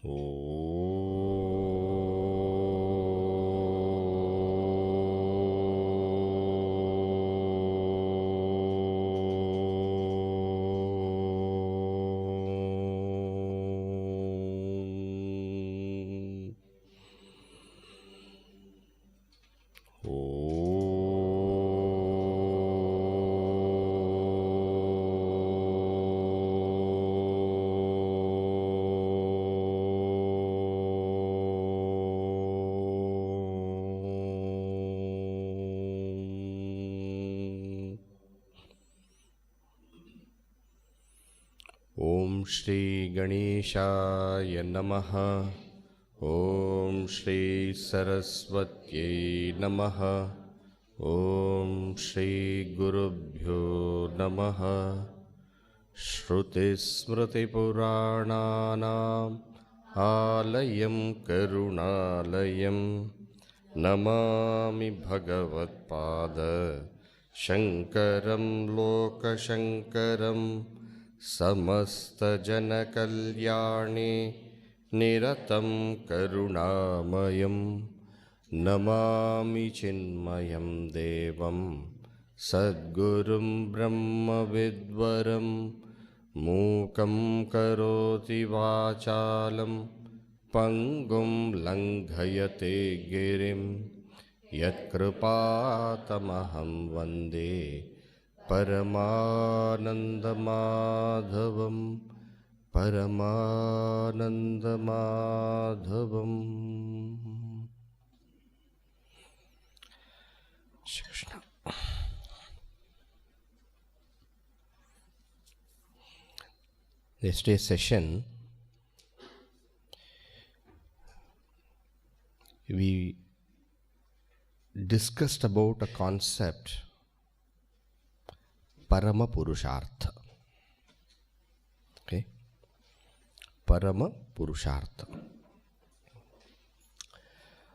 Om Shri Ganeshaya Namaha. Om Shri Saraswatyai Namaha. Om Shri Gurubhyo Namaha. Shruti Smriti Purananam Alayam Karunalayam Namami Bhagavat Pada Shankaram Loka Shankaram Samasta Jana Kalyani Niratam Karunamayam Namami Chinmayam Devam Sadgurum Brahma Vidvaram Mukam Karoti Vachalam Pangum Langhayate Girim Yatkrupatamaham Vande Paramananda Madhavam Paramananda Madhavam. Shri Krishna. Yesterday's session, we discussed about a concept, Parama Purushartha. Okay? Parama Purushartha.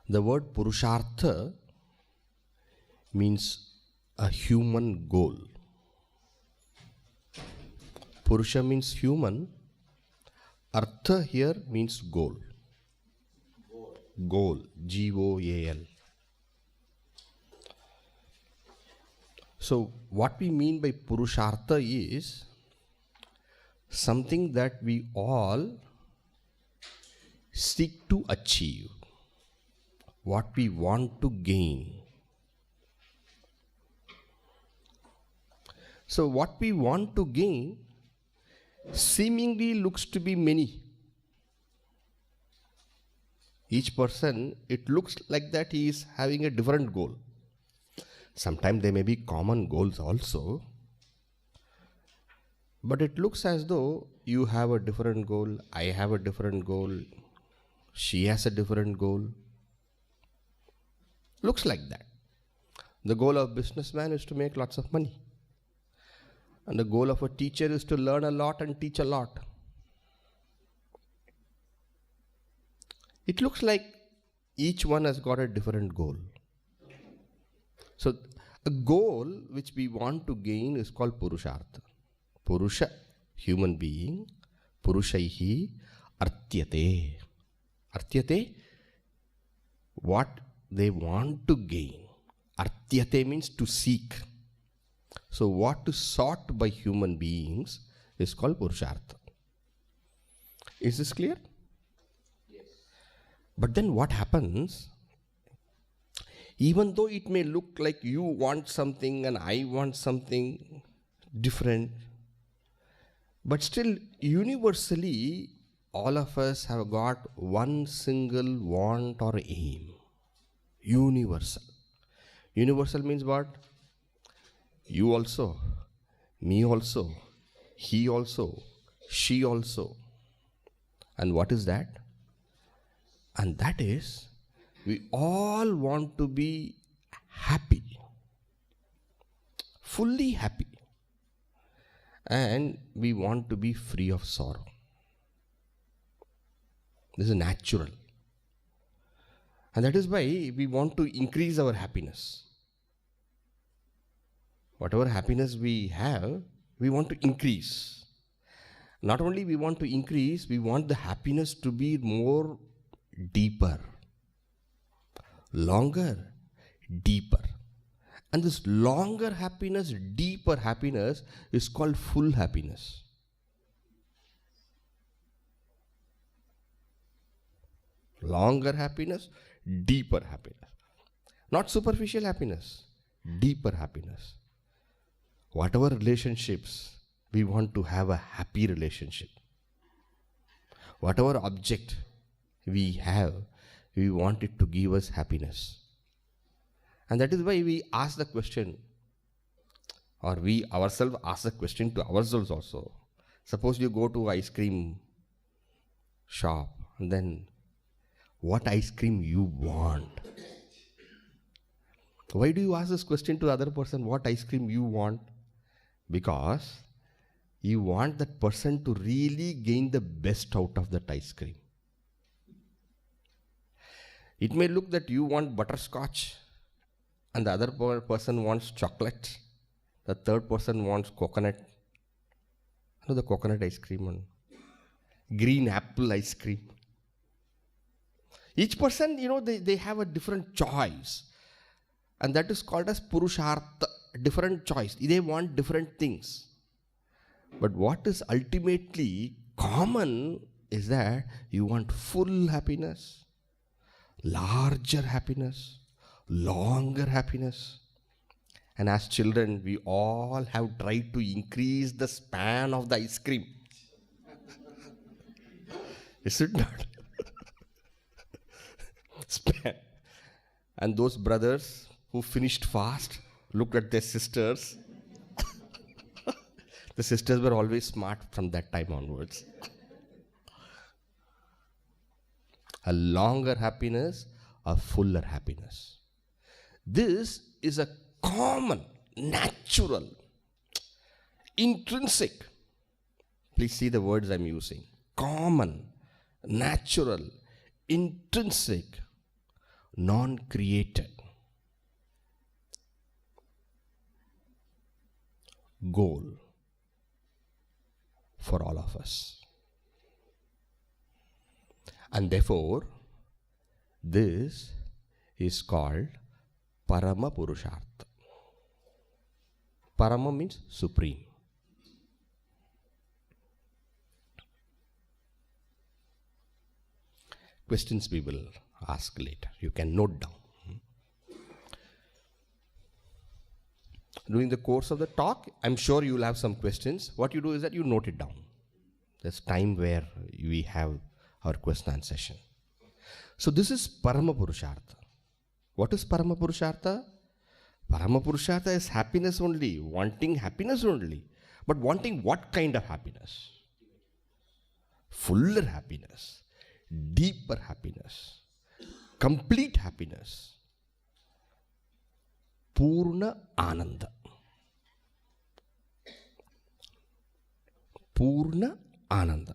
The word Purushartha means a human goal. Purusha means human. Artha here means goal. Goal. G-O-A-L. So what we mean by Purushartha is something that we all seek to achieve. What we want to gain. So what we want to gain seemingly looks to be many. Each person, it looks like that he is having a different goal. Sometimes there may be common goals also, but it looks as though you have a different goal, I have a different goal, she has a different goal. Looks like that. The goal of a businessman is to make lots of money. And the goal of a teacher is to learn a lot and teach a lot. It looks like each one has got a different goal. So, a goal which we want to gain is called Purushartha. Purusha, human being, Purushaihi, Artyate. Artyate, what they want to gain. Artyate means to seek. So what is sought by human beings is called Purushartha. Is this clear? Yes. But then what happens, even though it may look like you want something and I want something different, but still universally all of us have got one single want or aim. Universal. Universal means what? You also, me also, he also, she also. And what is that? And that is, we all want to be happy, fully happy. And we want to be free of sorrow. This is natural. And that is why we want to increase our happiness. Whatever happiness we have, we want to increase. Not only we want to increase, we want the happiness to be more deeper, longer, deeper. And this longer happiness, deeper happiness is called full happiness. Longer happiness, deeper happiness. Not superficial happiness, deeper happiness. Whatever relationships, we want to have a happy relationship. Whatever object we have, we want it to give us happiness. And that is why we ask the question, or we ourselves ask the question to ourselves also. Suppose you go to ice cream shop, and then what ice cream you want? Why do you ask this question to other person, what ice cream you want? Because you want that person to really gain the best out of that ice cream. It may look that you want butterscotch and the other person wants chocolate. The third person wants coconut. The coconut ice cream and green apple ice cream. Each person, they have a different choice. And that is called as Purushartha, different choice. They want different things. But what is ultimately common is that you want full happiness, larger happiness, longer happiness. And as children, we all have tried to increase the span of the ice cream. Is it not? Span. And those brothers who finished fast looked at their sisters. The sisters were always smart from that time onwards. A longer happiness, a fuller happiness. This is a common, natural, intrinsic. Please see the words I'm using. Common, natural, intrinsic, non-created goal for all of us. And therefore, this is called Parama Purushartha. Parama means supreme. Questions we will ask later. You can note down. During the course of the talk, I'm sure you will have some questions. What you do is that you note it down. There's time where we have our question and session. So this is Parama Purushartha. What is Parama Purushartha? Parama Purushartha is happiness only, wanting happiness only. But wanting what kind of happiness? Fuller happiness, deeper happiness, complete happiness, Purna Ananda. Purna Ananda.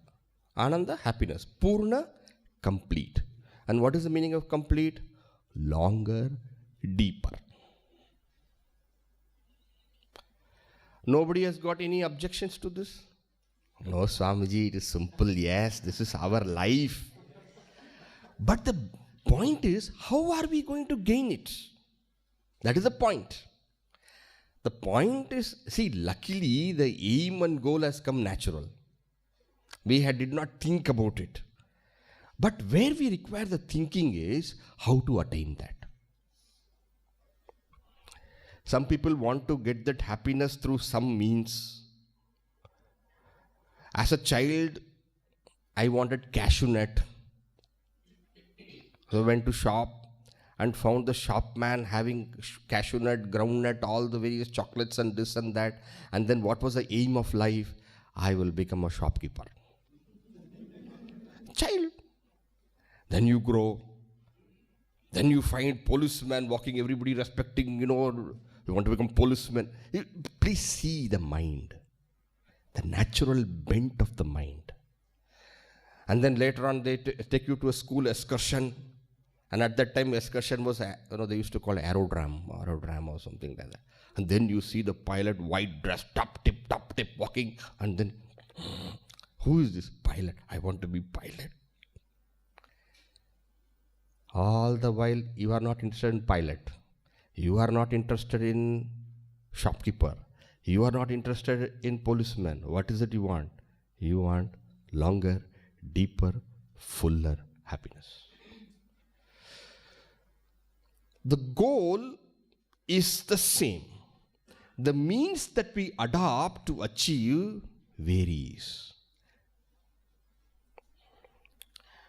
Ananda, happiness. Purna, complete. And what is the meaning of complete? Longer, deeper. Nobody has got any objections to this? No, Swamiji, it is simple. Yes, this is our life. But the point is, how are we going to gain it? That is the point. The point is, see, luckily the aim and goal has come natural. We did not think about it. But where we require the thinking is how to attain that. Some people want to get that happiness through some means. As a child, I wanted cashew nut. So I went to shop and found the shopman having cashew nut, groundnut, all the various chocolates and this and that. And then what was the aim of life? I will become a shopkeeper. Child. Then you grow. Then you find policeman walking, everybody respecting, you want to become policeman. Please see the mind. The natural bent of the mind. And then later on they take you to a school excursion. And at that time excursion was, they used to call it aerodrome or something like that. And then you see the pilot, white dress, top tip, walking. And then Who is this pilot? I want to be pilot. All the while you are not interested in pilot. You are not interested in shopkeeper. You are not interested in policeman. What is it you want? You want longer, deeper, fuller happiness. The goal is the same. The means that we adopt to achieve varies.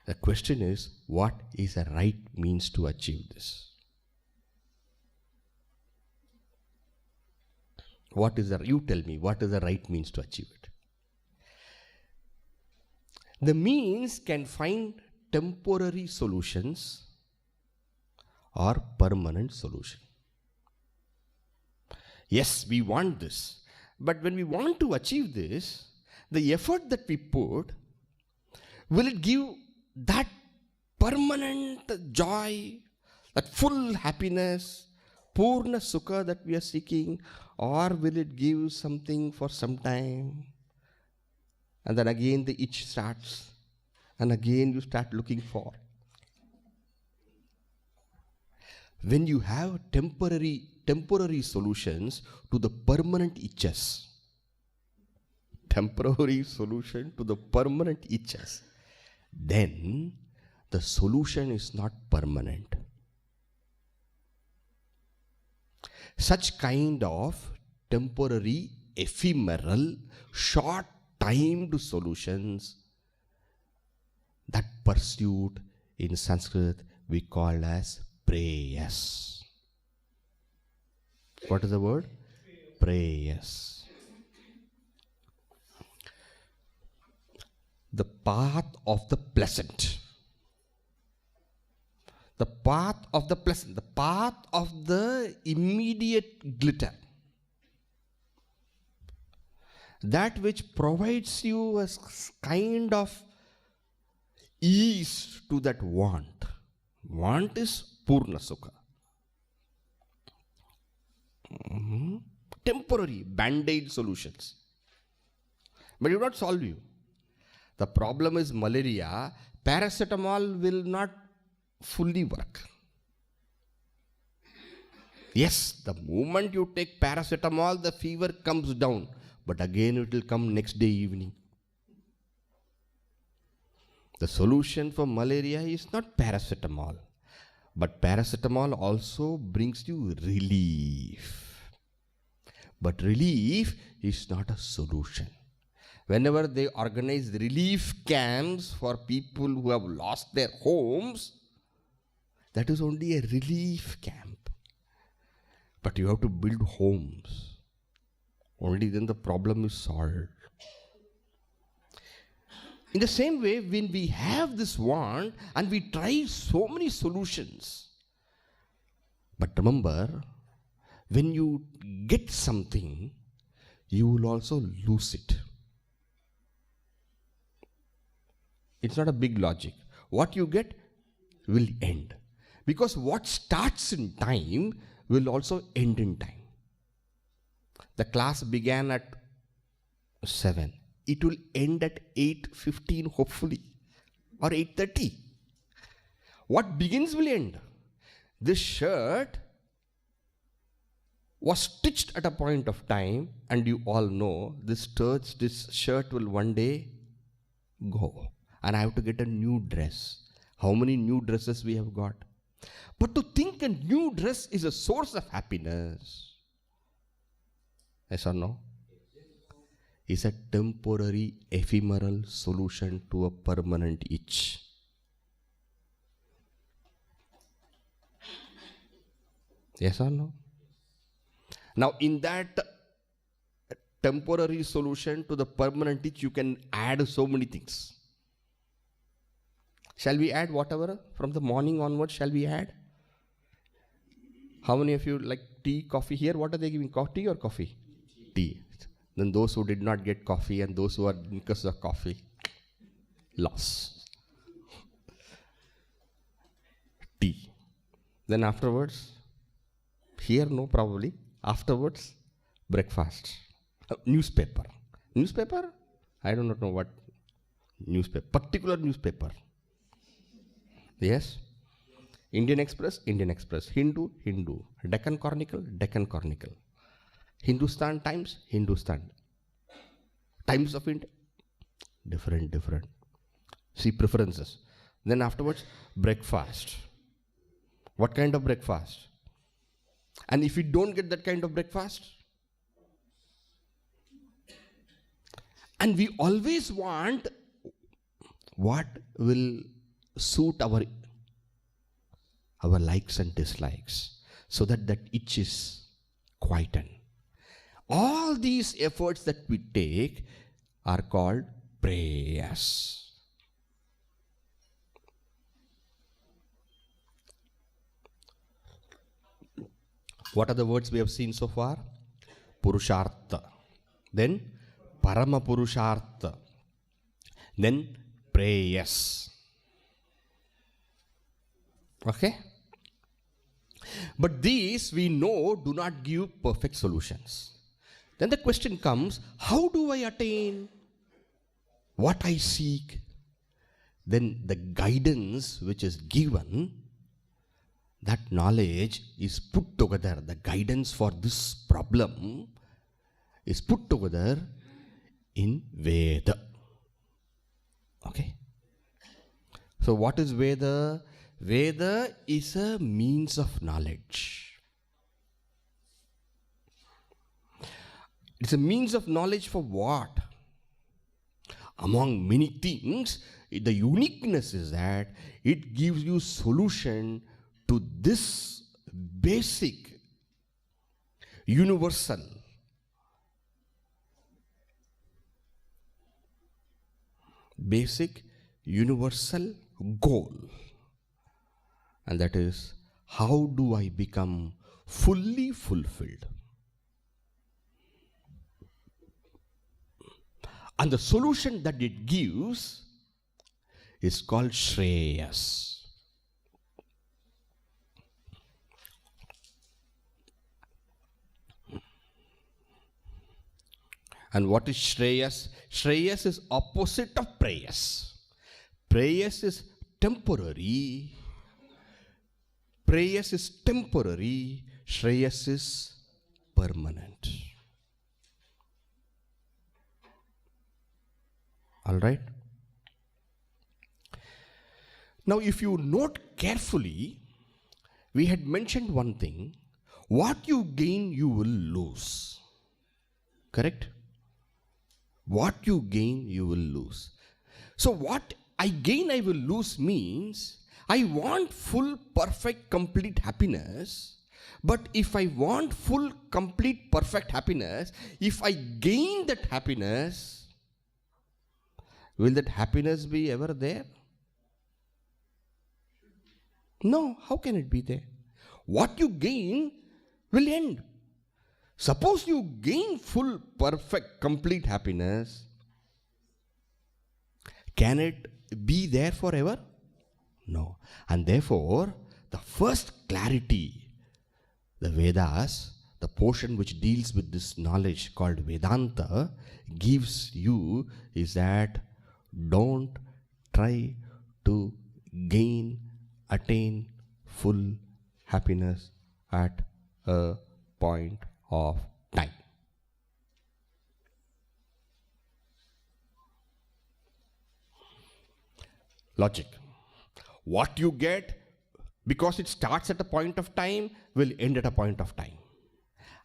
The question is, what is the right means to achieve this? You tell me, what is the right means to achieve it? The means can find temporary solutions or permanent solution. Yes, we want this. But when we want to achieve this, the effort that we put, will it give that permanent joy, that full happiness, Purna Sukha that we are seeking, or will it give something for some time? And then again the itch starts, and again you start looking for. When you have temporary solutions to the permanent itches, then the solution is not permanent. Such kind of temporary, ephemeral, short-timed solutions, that pursuit in Sanskrit we call as prayas. What is the word? Prayas. The path of the pleasant. The path of the pleasant. The path of the immediate glitter. That which provides you a kind of ease to that want. Want is Purna Sukha. Temporary band-aid solutions. But it will not solve you. The problem is malaria. Paracetamol will not fully work. Yes, the moment you take paracetamol, the fever comes down. But again it will come next day evening. The solution for malaria is not paracetamol. But paracetamol also brings you relief. But relief is not a solution. Whenever they organize relief camps for people who have lost their homes, that is only a relief camp. But you have to build homes. Only then the problem is solved. In the same way, when we have this want and we try so many solutions, but remember, when you get something, you will also lose it. It's not a big logic. What you get will end. Because what starts in time will also end in time. The class began at 7. It will end at 8:15 hopefully, or 8:30. What begins will end. This shirt was stitched at a point of time, and you all know this shirt will one day go. And I have to get a new dress. How many new dresses we have got? But to think a new dress is a source of happiness, yes or no? Is a temporary, ephemeral solution to a permanent itch. Yes or no? Now, in that temporary solution to the permanent itch, you can add so many things. Shall we add whatever? From the morning onwards, shall we add? How many of you like tea, coffee? Here, what are they giving? Tea or coffee? Tea. Then those who did not get coffee and those who are drinkers of coffee, loss. Tea. Then afterwards, here no probably, afterwards, breakfast. Newspaper. Newspaper? I do not know what. newspaper, particular newspaper. Yes? Indian Express, Indian Express. Hindu, Hindu. Deccan Chronicle, Deccan Chronicle. Hindustan Times, Hindustan. Times of India, different. See preferences. Then afterwards, breakfast. What kind of breakfast? And if you don't get that kind of breakfast, and we always want what will suit our likes and dislikes, so that itch is quietened. All these efforts that we take are called prayers. What are the words we have seen so far? Purushartha. Then Parama Purushartha. Then prayers. Okay? But these we know do not give perfect solutions. Then the question comes, how do I attain what I seek? Then the guidance which is given, that knowledge is put together. The guidance for this problem is put together in Veda. Okay? So what is Veda? Veda is a means of knowledge. It's a means of knowledge for what? Among many things, the uniqueness is that it gives you solution to this basic, universal, goal. And that is, how do I become fully fulfilled? And the solution that it gives is called Shreyas. And what is Shreyas? Shreyas is opposite of Prayas. Prayas is temporary. Prayas is temporary. Shreyas is permanent. All right? Now, if you note carefully, we had mentioned one thing. What you gain, you will lose. Correct? What you gain, you will lose. So what I gain, I will lose means I want full, perfect, complete happiness. But if I want full, complete, perfect happiness, if I gain that happiness, will that happiness be ever there? No, how can it be there? What you gain will end. Suppose you gain full, perfect, complete happiness, can it be there forever? No. And therefore, the first clarity, the Vedas, the portion which deals with this knowledge called Vedanta, gives you is that don't try to attain full happiness at a point of time. Logic. What you get, because it starts at a point of time, will end at a point of time.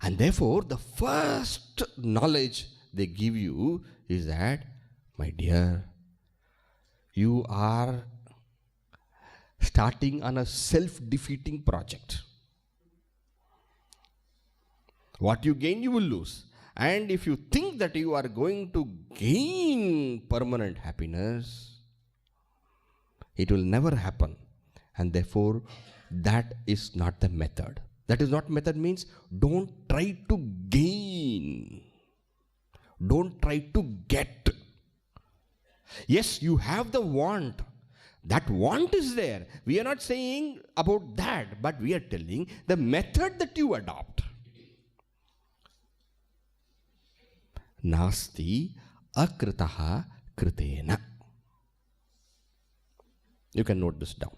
And therefore, the first knowledge they give you is that, my dear, you are starting on a self-defeating project. What you gain, you will lose. And if you think that you are going to gain permanent happiness, it will never happen. And therefore, that is not the method. That is not method means don't try to gain. Don't try to get. Yes, you have the want. That want is there. We are not saying about that, but we are telling the method that you adopt. Nasti akritaha kritena. You can note this down.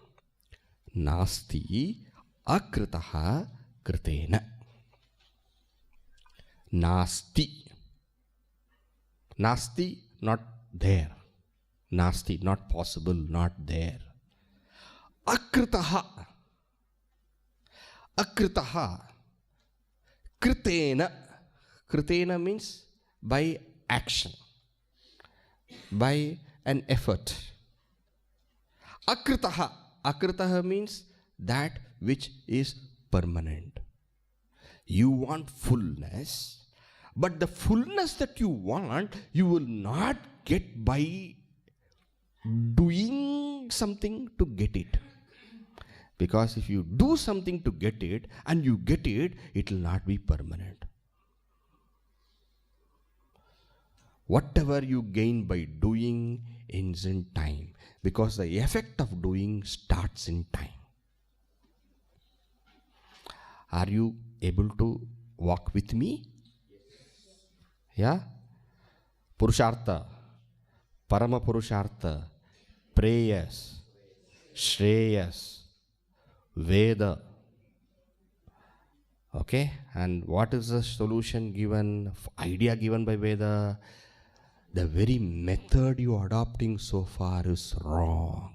Nasti akritaha kritena. Nasti. Nasti, not there. Nasti, not possible, not there. Akritaha. Akritaha. Kritena. Kritena means by action, by an effort. Akritaha. Akritaha means that which is permanent. You want fullness, but the fullness that you want, you will not get by doing something to get it. Because if you do something to get it and you get it, it will not be permanent. Whatever you gain by doing ends in time, because the effect of doing starts in time. Are you able to walk with me? Yeah? Purushartha, Parama Purushartha, prayers, Shreyas, Veda. Okay? And what is the solution given, idea given by Veda? The very method you are adopting so far is wrong.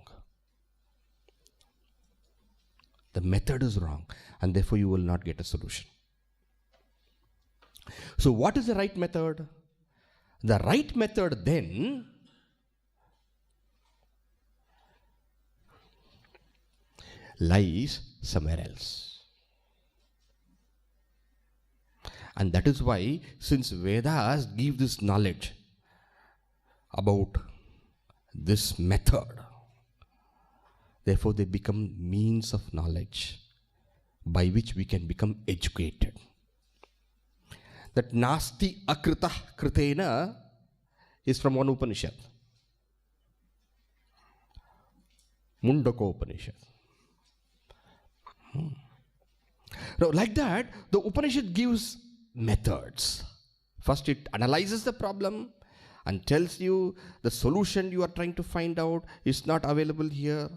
The method is wrong, and therefore you will not get a solution. So what is the right method? The right method then lies somewhere else. And that is why, since Vedas give this knowledge about this method, therefore they become means of knowledge by which we can become educated. That nasti akrita kritena is from one Upanishad, Mundaka Upanishad. Now, like that, the Upanishad gives methods. First, it analyzes the problem and tells you the solution you are trying to find out is not available here.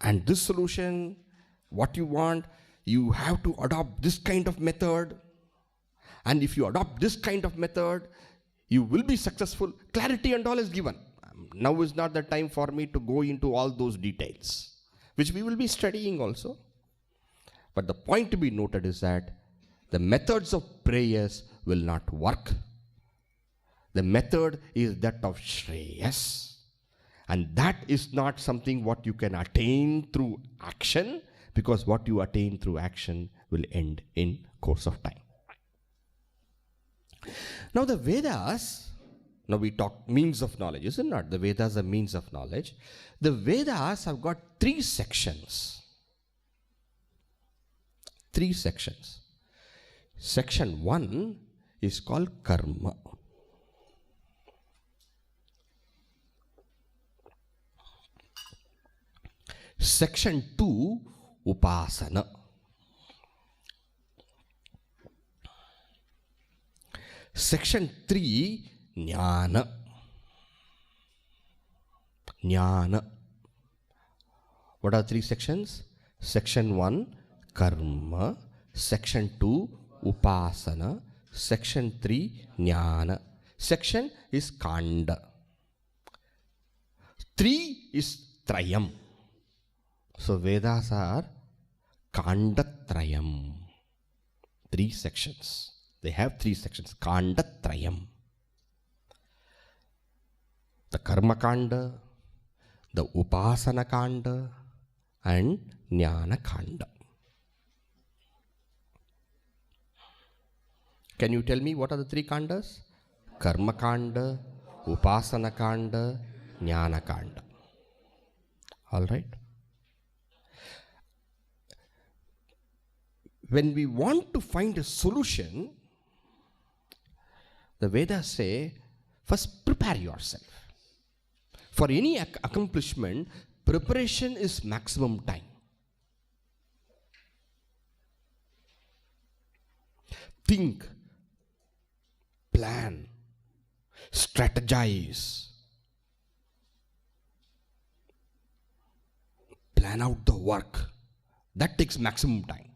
And this solution, what you want, you have to adopt this kind of method. And if you adopt this kind of method, you will be successful. Clarity and all is given. Now is not the time for me to go into all those details, which we will be studying also. But the point to be noted is that the methods of prayers will not work. The method is that of Shreyas. And that is not something what you can attain through action, because what you attain through action will end in course of time. Now the Vedas, now we talk means of knowledge, isn't it? The Vedas are means of knowledge. The Vedas have got 3 sections. 3 sections. Section 1 is called karma. Section 2, upasana. Section 3, jnana. Jnana. What are 3 sections? Section 1, karma. Section 2, upasana. Section 3, jnana. Section is kanda. 3 is trayam. So Vedas are Kandatrayam. 3 sections. They have 3 sections. Kandatrayam. The Karma Kanda, the Upasana Kanda, and Jnana Kanda. Can you tell me what are the 3 kandas? Karma Kanda, Upasana Kanda, Jnana Kanda. All right. When we want to find a solution, the Vedas say, first prepare yourself. For any accomplishment, preparation is maximum time. Think, plan, strategize. plan out the work. That takes maximum time.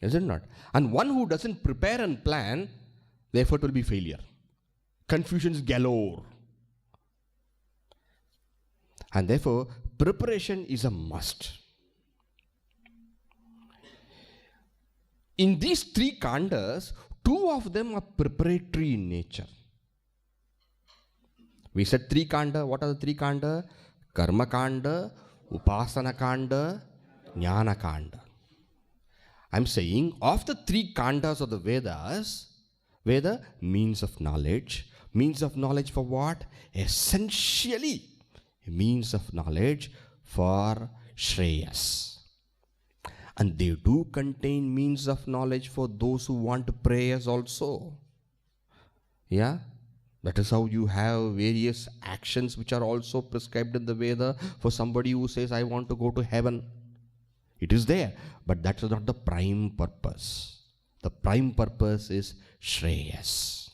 Is it not? And one who doesn't prepare and plan, the effort will be failure. Confusions galore. And therefore, preparation is a must. In these three khandas, two of them are preparatory in nature. We said three khanda. What are the three khanda? Karma khanda, Upasana khanda, Jnana khanda. I'm saying of the three khandas of the Vedas, Veda, means of knowledge. Means of knowledge for what? Essentially, means of knowledge for Shreyas. And they do contain means of knowledge for those who want prayers also. Yeah? That is how you have various actions which are also prescribed in the Veda for somebody who says, I want to go to heaven. It is there, but that is not the prime purpose. The prime purpose is Shreyas.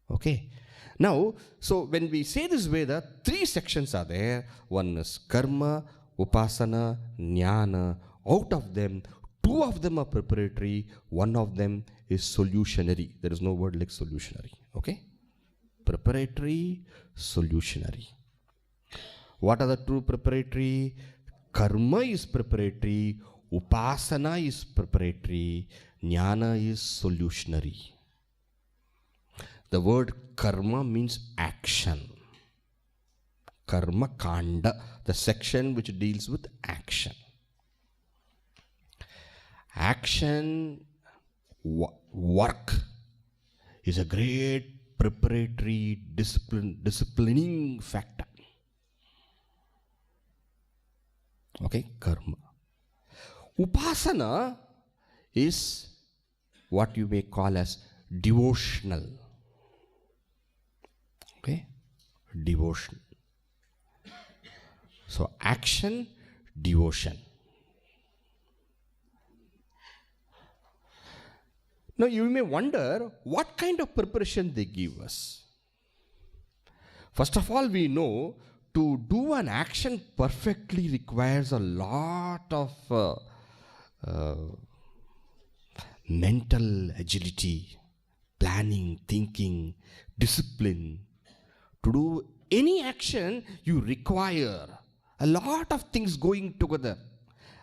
Okay. Now, so when we say this Veda, three sections are there. One is Karma, Upasana, Jnana. Out of them, two of them are preparatory. One of them is solutionary. There is no word like solutionary. Okay. Preparatory, solutionary. What are the two preparatory? Karma is preparatory, Upasana is preparatory, Jnana is solutionary. The word karma means action. Karma khanda, the section which deals with action. Action, work is a great preparatory disciplining factor. Okay, karma. Upasana is what you may call as devotional. Okay, devotion. So action, devotion. Now you may wonder what kind of preparation they give us. First of all, we know to do an action perfectly requires a lot of mental agility, planning, thinking, discipline. To do any action, you require a lot of things going together.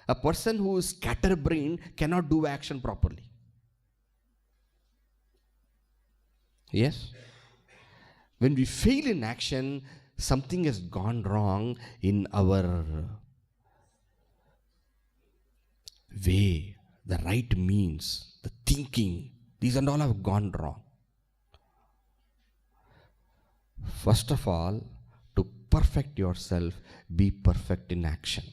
A person who is scatterbrained cannot do action properly. Yes? When we fail in action, something has gone wrong in our way, the right means, the thinking. These and all have gone wrong. First of all, to perfect yourself, be perfect in action.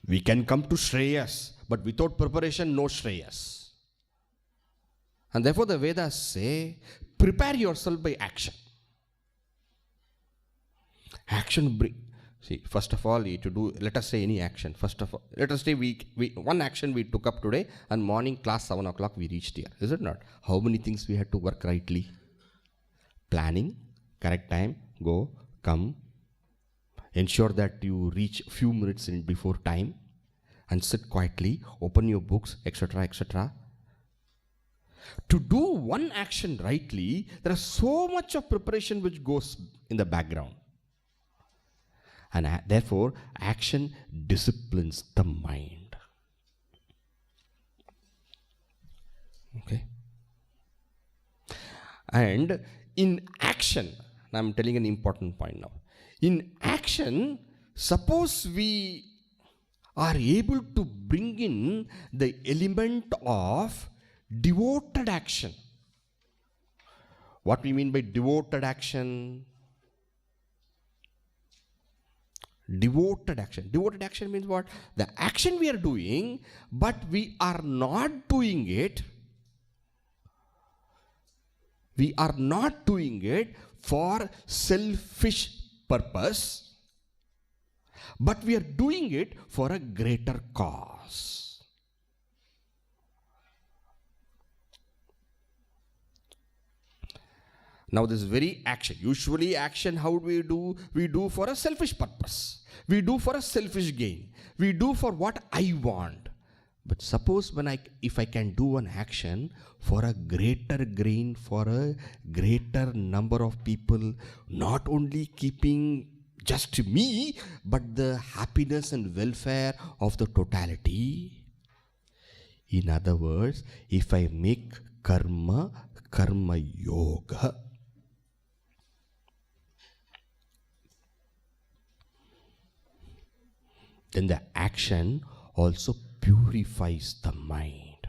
We can come to Shreyas, but without preparation, no Shreyas. And therefore the Vedas say, prepare yourself by action. Action bring. See, first of all, to do, let us say any action. First of all, let us say one action we took up today, and morning class 7 o'clock we reached here. Is it not? How many things we had to work rightly? Planning, correct time, go, come. Ensure that you reach a few minutes in before time and sit quietly, open your books, etc., etc. To do one action rightly, there is so much of preparation which goes in the background. And therefore, action disciplines the mind. Okay? And in action, I'm telling an important point now. In action, suppose we are able to bring in the element of devoted action. What we mean by devoted action? Devoted action. Devoted action means what? The action we are doing, but we are not doing it. We are not doing it for selfish purpose, but we are doing it for a greater cause. Now this very action, usually action, how do we do? We do for a selfish purpose. We do for a selfish gain. We do for what I want. But suppose if I can do an action for a greater gain, for a greater number of people, not only keeping just me, but the happiness and welfare of the totality. In other words, if I make karma yoga, then the action also purifies the mind.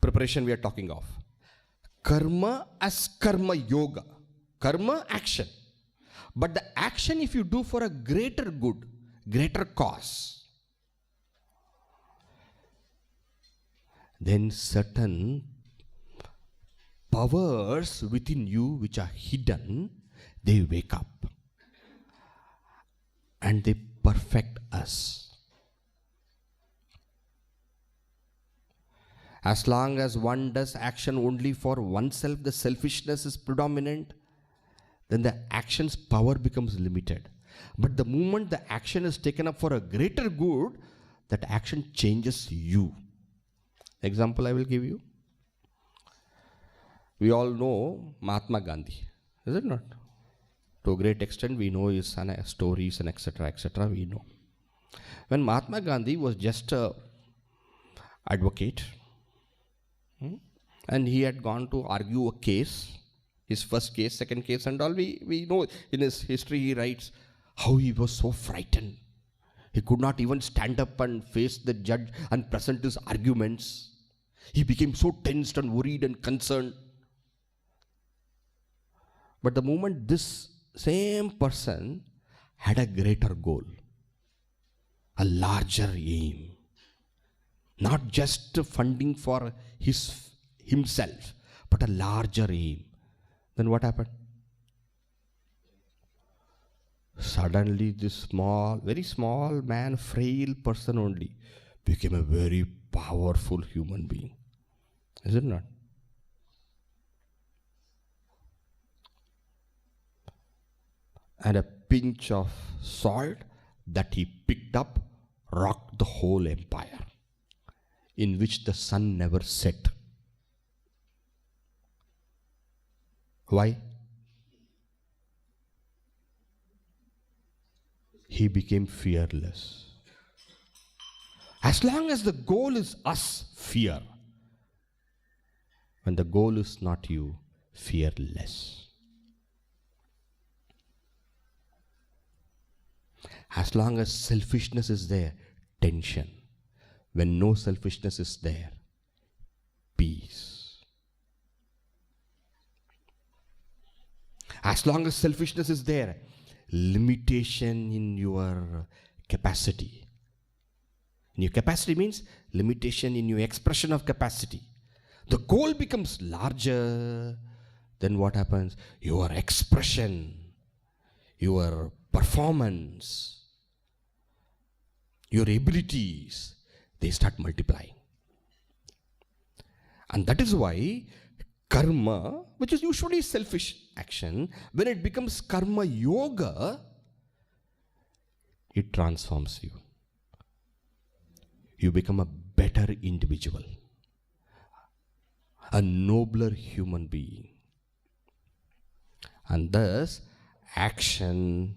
Preparation we are talking of. Karma as karma yoga. Karma, action. But the action if you do for a greater good, greater cause, then certain powers within you which are hidden, they wake up and they perfect us. As long as one does action only for oneself, the selfishness is predominant, then the action's power becomes limited. But the moment the action is taken up for a greater good, that action changes you. Example I will give you. We all know Mahatma Gandhi, is it not? To a great extent we know his stories and etc. we know. When Mahatma Gandhi was just an advocate, and he had gone to argue a case, his first case, second case and all, we know in his history he writes how he was so frightened. He could not even stand up and face the judge and present his arguments. He became so tensed and worried and concerned. But the moment this same person had a greater goal, a larger aim, not just funding for himself, but a larger aim, then what happened? Suddenly this very small man, frail person only, became a very powerful human being. Is it not? And a pinch of salt that he picked up rocked the whole empire, in which the sun never set. Why? He became fearless. As long as the goal is us, fear. When the goal is not you, fearless. As long as selfishness is there, tension. When no selfishness is there, peace. As long as selfishness is there, limitation in your capacity. And your capacity means limitation in your expression of capacity. The goal becomes larger, then what happens? Your expression, your performance, your abilities, they start multiplying. And that is why karma, which is usually selfish action, when it becomes karma yoga, it transforms you. You become a better individual, a nobler human being. And thus, action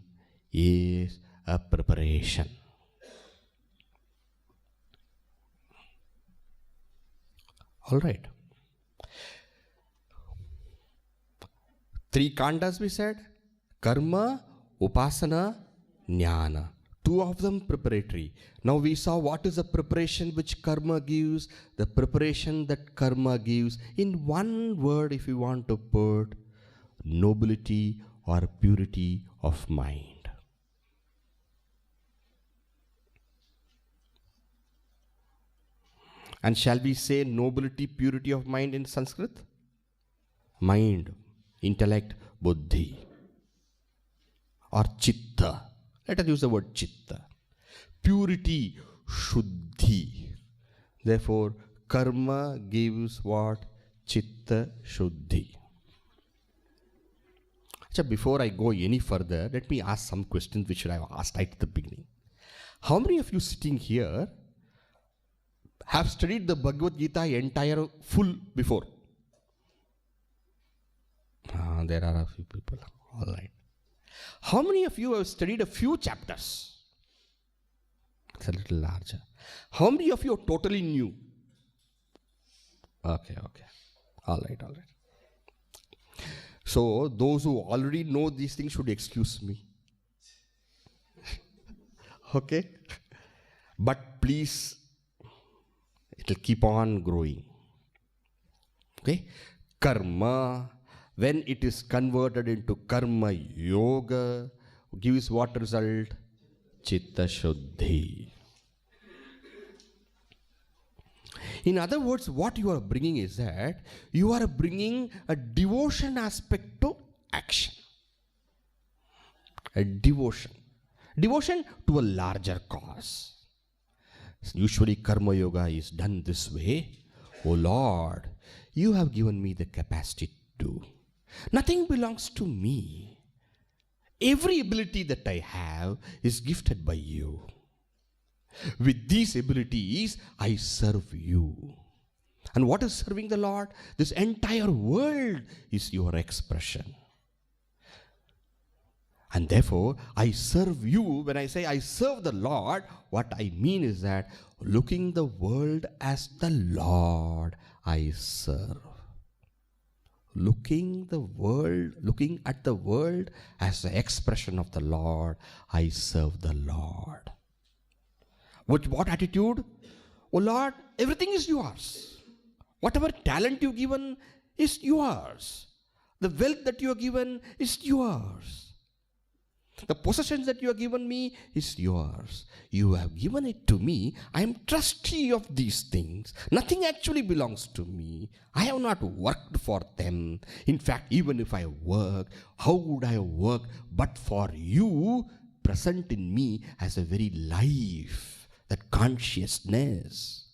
is a preparation. All right. 3 khandas we said: karma, upasana, jnana. 2 of them preparatory. Now we saw what is the preparation which karma gives, the preparation that karma gives. In one word, if you want to put, nobility or purity of mind. And shall we say nobility, purity of mind in Sanskrit? Mind, intellect, buddhi, or chitta. Let us use the word chitta. Purity, shuddhi. Therefore, karma gives what? Chitta Shuddhi. So before I go any further, let me ask some questions which I have asked right at the beginning. How many of you sitting here have studied the Bhagavad Gita entire full before? There are a few people. All right. How many of you have studied a few chapters? It's a little larger. How many of you are totally new? Okay. All right. So those who already know these things should excuse me. Okay? But please, it will keep on growing. Okay? Karma, when it is converted into karma yoga, gives what result? Chitta Shuddhi. In other words, what you are bringing is that you are bringing a devotion aspect to action. A devotion. Devotion to a larger cause. Usually karma yoga is done this way. Oh Lord, you have given me the capacity to. Nothing belongs to me. Every ability that I have is gifted by you. With these abilities, I serve you. And what is serving the Lord? This entire world is your expression. And therefore, I serve you. When I say I serve the Lord, what I mean is that looking the world as the Lord, I serve. Looking at the world as the expression of the Lord, I serve the Lord. With what attitude? Oh Lord, everything is yours. Whatever talent you've given is yours. The wealth that you have given is yours. The possessions that you have given me is yours. You have given it to me. I am trustee of these things. Nothing actually belongs to me. I have not worked for them. In fact, even if I work, how would I work but for you present in me as a very life, that consciousness.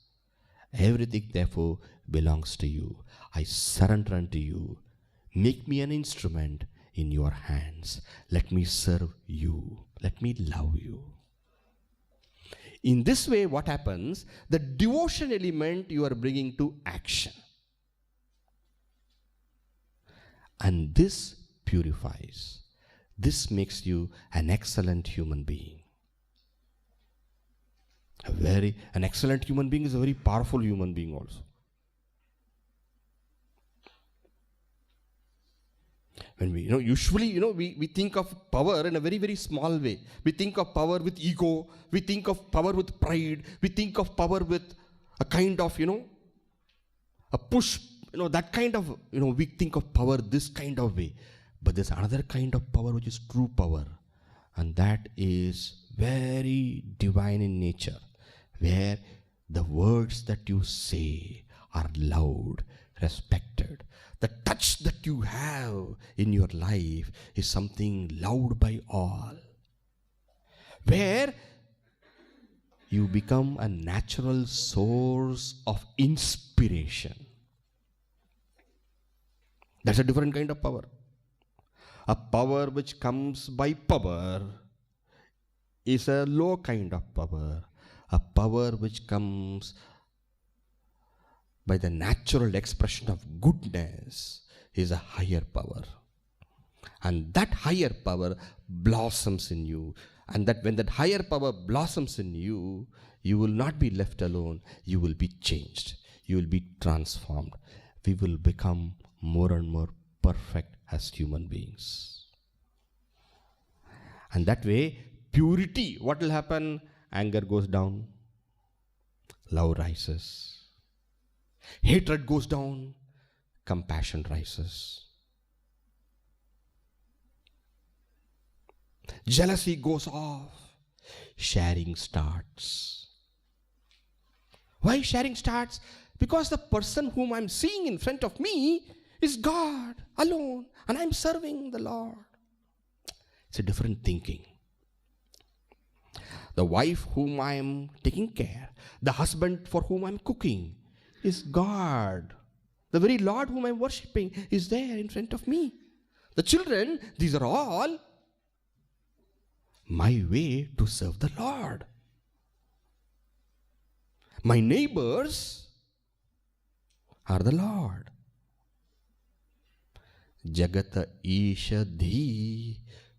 Everything therefore belongs to you. I surrender unto you. Make me an instrument in your hands. Let me serve you. Let me love you. In this way, what happens? The devotion element you are bringing to action. And this purifies. This makes you an excellent human being. An excellent human being is a very powerful human being also. When we think of power in a very, very small way. We think of power with ego. We think of power with pride. We think of power with a kind of, a push, that kind of, we think of power this kind of way. But there's another kind of power which is true power. And that is very divine in nature, where the words that you say are loved, respected. The touch that you have in your life is something loved by all. Where you become a natural source of inspiration. That's a different kind of power. A power which comes by power is a low kind of power. A power which comes by the natural expression of goodness is a higher power. And that higher power blossoms in you. And that when that higher power blossoms in you, you will not be left alone. You will be changed. You will be transformed. We will become more and more perfect as human beings. And that way, purity, what will happen? Anger goes down. Love rises. Hatred goes down, compassion rises. Jealousy goes off, sharing starts. Why sharing starts? Because the person whom I'm seeing in front of me is God alone, and I'm serving the Lord. It's a different thinking. The wife whom I am taking care, the husband for whom I'm cooking, is God. The very Lord whom I am worshipping is there in front of me. The children, these are all my way to serve the Lord. My neighbors are the Lord. Jagata Isha Dhi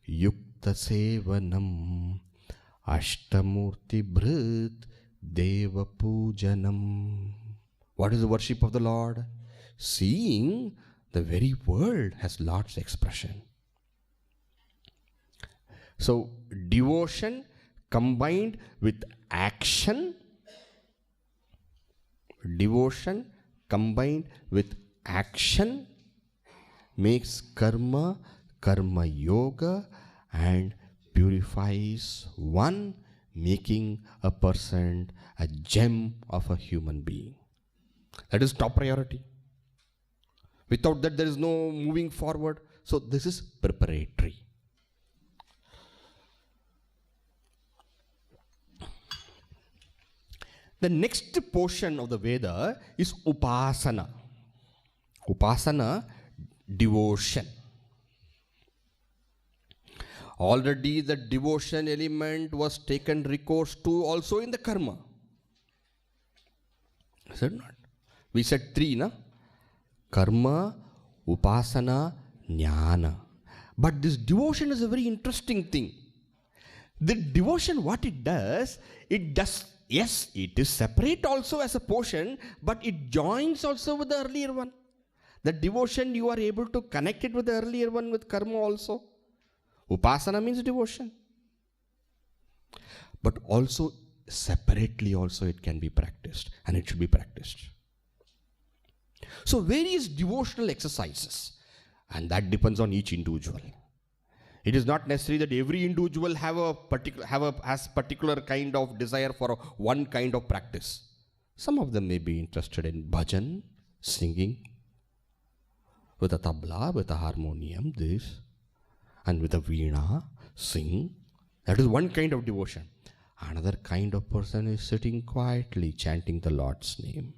Yukta Sevanam Ashtamurti Bhrit Deva Pujanam. What is the worship of the Lord? Seeing the very world as Lord's expression. So, devotion combined with action. Devotion combined with action makes karma yoga and purifies one, making a person a gem of a human being. That is top priority. Without that, there is no moving forward. So this is preparatory. The next portion of the Veda is Upasana. Upasana, devotion. Already the devotion element was taken recourse to also in the karma. Is it not? We said three, na? Karma, Upasana, Jnana. But this devotion is a very interesting thing. The devotion, what it does, yes, it is separate also as a portion, but it joins also with the earlier one. The devotion, you are able to connect it with the earlier one with karma also. Upasana means devotion. But also, separately also it can be practiced, and it should be practiced. So various devotional exercises, and that depends on each individual. It is not necessary that every individual has particular kind of desire for one kind of practice. Some of them may be interested in bhajan, singing, with a tabla, with a harmonium, this, and with a veena, sing. That is one kind of devotion. Another kind of person is sitting quietly chanting the Lord's name.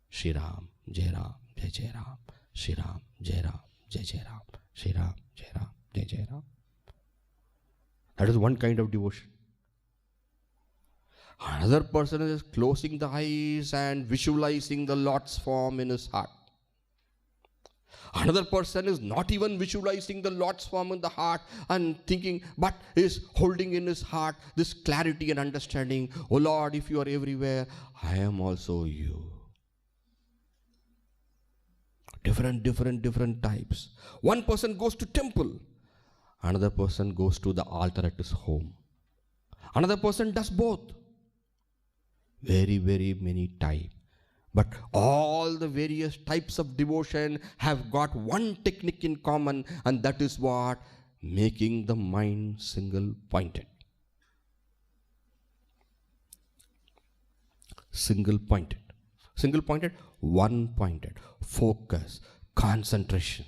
Shri Ram, Jai Ram, Jai Jai Ram, Shri Ram, Jai Ram, Jai Jai Ram, Shri Ram, Jai Ram, Jai Jai Ram. That is one kind of devotion. Another person is closing the eyes and visualizing the Lord's form in his heart. Another person is not even visualizing the Lord's form in the heart and thinking, but is holding in his heart this clarity and understanding. Oh Lord, if you are everywhere, I am also you. Different types. One person goes to temple. Another person goes to the altar at his home. Another person does both. Very many types. But all the various types of devotion have got one technique in common, and that is what? Making the mind single-pointed. Single-pointed. Single-pointed, one-pointed. Focus, concentration.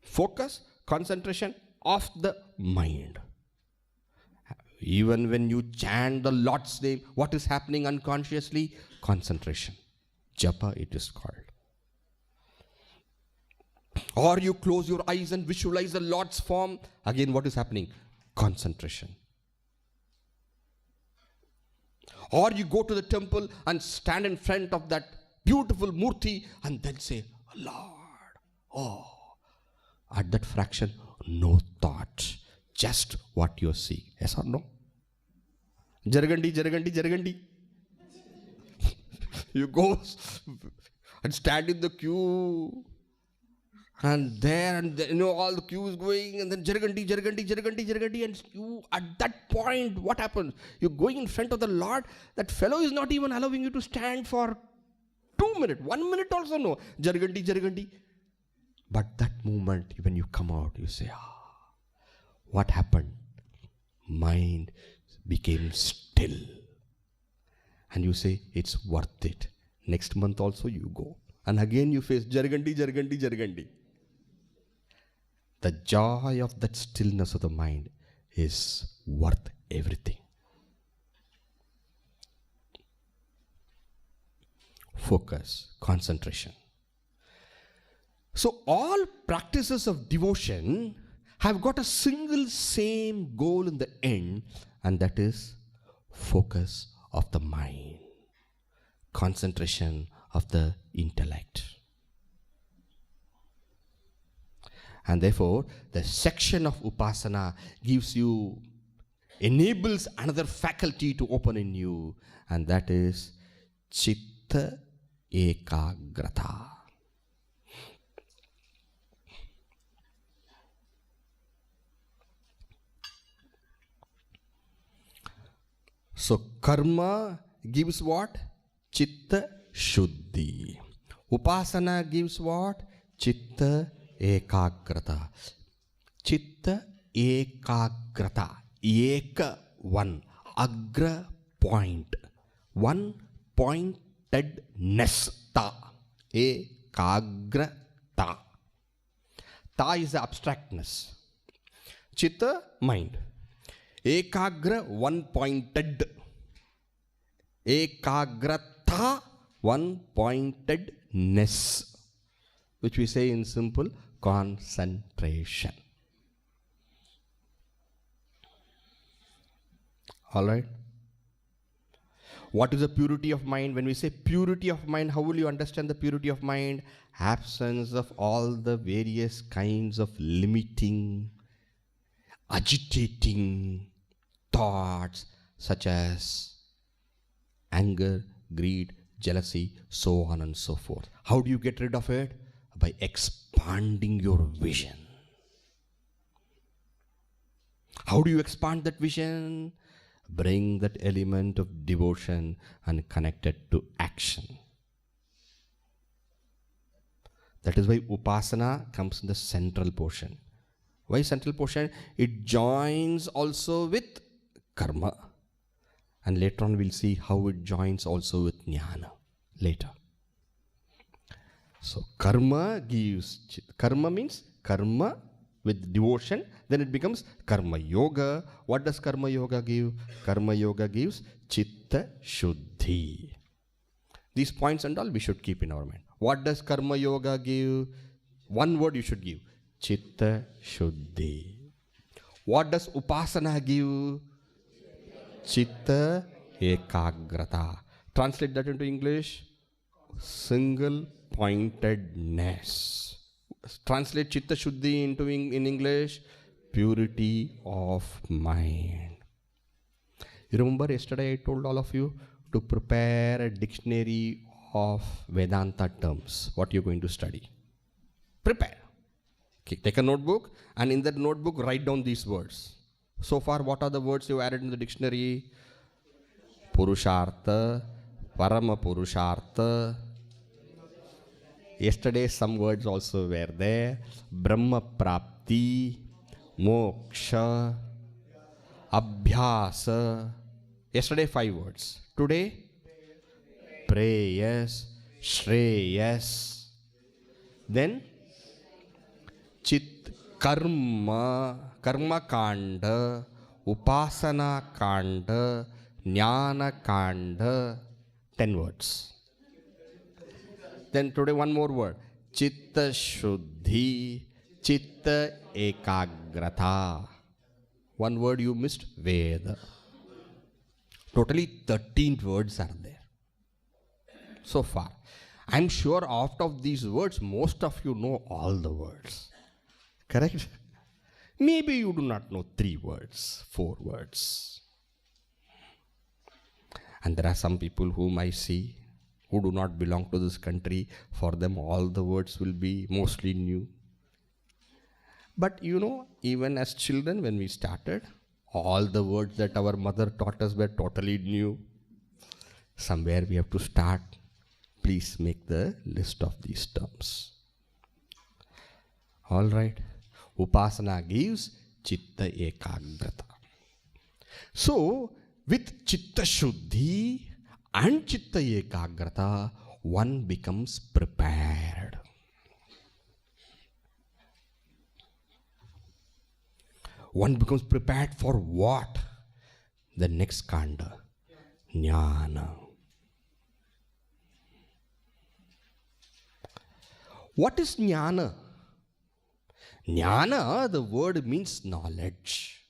Focus, concentration of the mind. Even when you chant the Lord's name, what is happening unconsciously? Concentration. Japa it is called. Or you close your eyes and visualize the Lord's form. Again, what is happening? Concentration. Or you go to the temple and stand in front of that beautiful murti and then say, Lord, oh. At that fraction, no thought. Just what you see. Yes or no? Jaragandi. You go and stand in the queue. And there, all the queue is going, and then Jaragandi, and you, at that point, what happens? You're going in front of the Lord, that fellow is not even allowing you to stand for 2 minutes, 1 minute also no. Jaragandi. But that moment, when you come out, you say, what happened? Mind became still. And you say, it's worth it. Next month also you go. And again you face Jaragandi. The joy of that stillness of the mind is worth everything. focus, concentration. So all practices of devotion have got a single same goal in the end, and that is focus of the mind, concentration of the intellect. And therefore, the section of upasana enables another faculty to open in you, and that is chitta ekagrata. So karma gives what? Chitta shuddhi. Upasana gives what? Chitta ekagrata. Chitta ekagrata. Eka, one. Agra, point. One pointedness. Ta. Ekagrata. Ta is the abstractness. Chitta, mind. Ekagra, one pointed. Ekagrata, one pointedness, which we say in simple, concentration. Alright? What is the purity of mind? When we say purity of mind, how will you understand the purity of mind? Absence of all the various kinds of limiting, agitating thoughts such as anger, greed, jealousy, so on and so forth. How do you get rid of it? By expanding your vision. How do you expand that vision? Bring that element of devotion and connect it to action. That is why upasana comes in the central portion. Why central portion? It joins also with karma. And later on we'll see how it joins also with jnana. Later. So karma means karma with devotion. Then it becomes karma yoga. What does karma yoga give? Karma yoga gives chitta shuddhi. These points and all we should keep in our mind. What does karma yoga give? One word you should give. Chitta shuddhi. What does upasana give? Chitta ekagrata. Translate that into English. Single pointedness. Translate chitta shuddhi into in English. Purity of mind. You remember yesterday I told all of you to prepare a dictionary of Vedanta terms. What you're going to study. Prepare. Okay, take a notebook and in that notebook write down these words. So far, what are the words you added in the dictionary? Purushartha, Parama Purushartha. Yesterday, some words also were there. Brahma Prapti, Moksha, Abhyasa. Yesterday, 5 words. Today, Preyas, Shreyas. Then, Chit Karma, Karma Kanda, Upasana Kanda, Jnana Kanda, 10 words. Then today one more word. Chitta Shuddhi, Chitta Ekagrata. One word you missed, Veda. Totally 13 words are there. So far. I'm sure out of these words, most of you know all the words. Correct? Maybe you do not know 3 words, 4 words. And there are some people whom I see who do not belong to this country. For them all the words will be mostly new. But you know, even as children when we started, all the words that our mother taught us were totally new. Somewhere we have to start. Please make the list of these terms. All right. Upasana gives chitta ekagrata. So, with chitta shuddhi and chitta ekagrata, one becomes prepared. One becomes prepared for what? The next kanda, jnana. What is jnana? Jnana, the word means knowledge.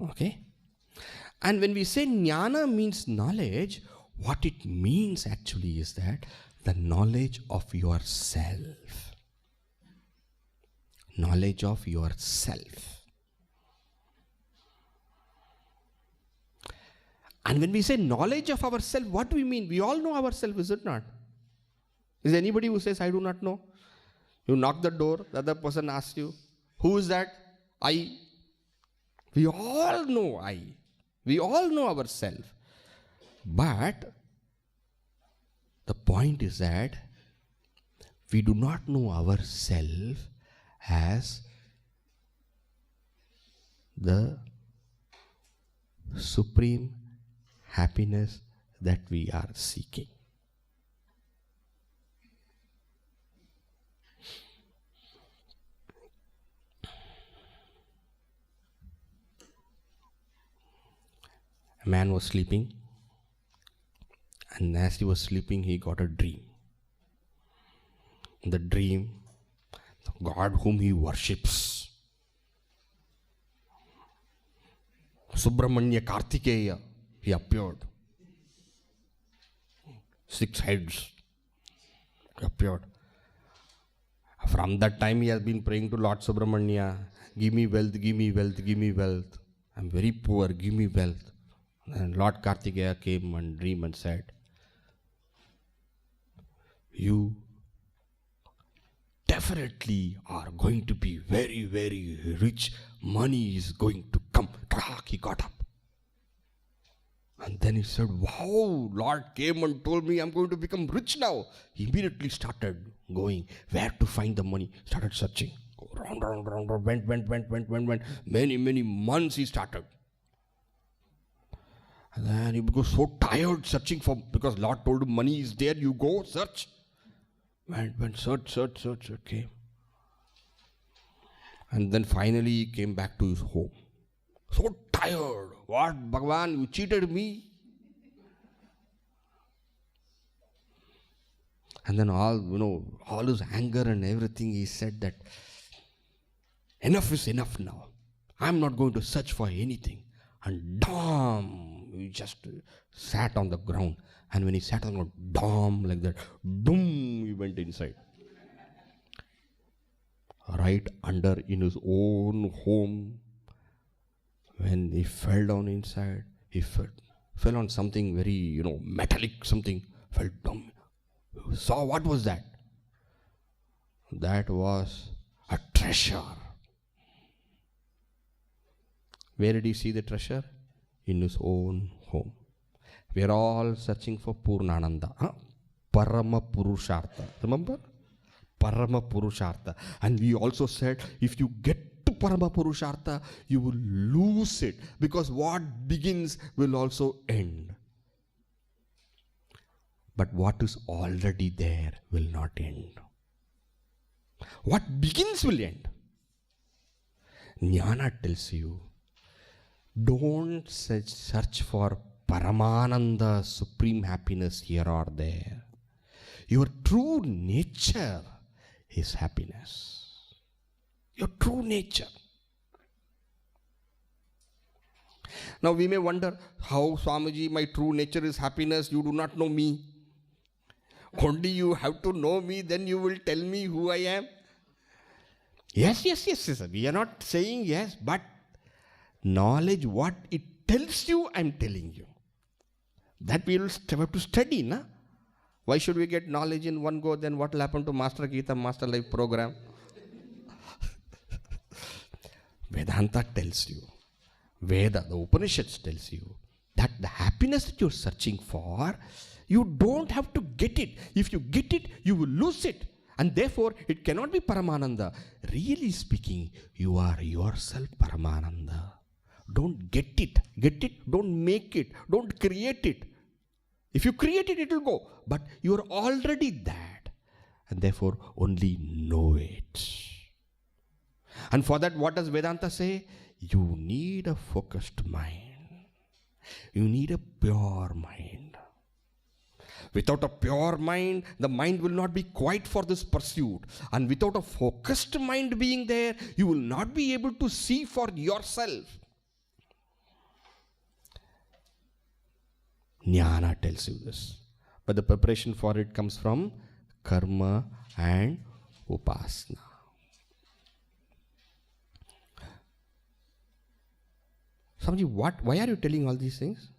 Okay? And when we say jnana means knowledge, what it means actually is that the knowledge of yourself. Knowledge of yourself. And when we say knowledge of ourselves, what do we mean? We all know ourselves, is it not? Is there anybody who says, I do not know? You knock the door, the other person asks you, who is that? I. We all know I. We all know ourselves. But the point is that we do not know ourselves as the supreme happiness that we are seeking. A man was sleeping, and as he was sleeping, he got a dream. In the dream, the God whom he worships, Subramanya Kartikeya, he appeared. 6 heads. He appeared. From that time, he has been praying to Lord Subramanya, give me wealth, give me wealth, give me wealth. I'm very poor, give me wealth. And Lord Kartikeya came and dreamed and said, you definitely are going to be very, very rich. Money is going to come. He got up. And then he said, wow, Lord came and told me I'm going to become rich now. He immediately started going, where to find the money? Started searching. Round, went. Many months he started. And then he was so tired searching for, because Lord told him money is there, you go search. Went search, came. And then finally he came back to his home. So tired. What, Bhagavan, you cheated me? And then all his anger and everything, he said that enough is enough now. I'm not going to search for anything. And damn, he just sat on the ground. And when he sat on the ground, damn, like that, boom, he went inside. Right under in his own home. When he fell down inside, he fell on something very, metallic, something, fell down. Saw what was that? That was a treasure. Where did he see the treasure? In his own home. We are all searching for Purnananda. Parama Purushartha. Remember? Parama Purushartha. And we also said, if you get to Parama Purushartha, you will lose it. Because what begins will also end. But what is already there will not end. What begins will end. Jnana tells you, don't search for Paramananda, supreme happiness here or there. Your true nature is happiness. Your true nature. Now we may wonder, how Swamiji, my true nature is happiness, you do not know me. Only you have to know me, then you will tell me who I am. Yes. We are not saying yes, but knowledge, what it tells you, I am telling you. That we will have to study, na? Why should we get knowledge in one go? Then what will happen to Master Gita, Master Life program? Vedanta tells you, Veda, the Upanishads tells you, that the happiness that you're searching for, you don't have to get it. If you get it, you will lose it. And therefore, it cannot be Paramananda. Really speaking, you are yourself Paramananda. Don't get it. Don't make it. Don't create it. If you create it, it will go. But you are already that. And therefore, only know it. And for that, what does Vedanta say? You need a focused mind. You need a pure mind. Without a pure mind, the mind will not be quiet for this pursuit. And without a focused mind being there, you will not be able to see for yourself. Jnana tells you this. But the preparation for it comes from karma and upasana. Swamiji, why are you telling all these things?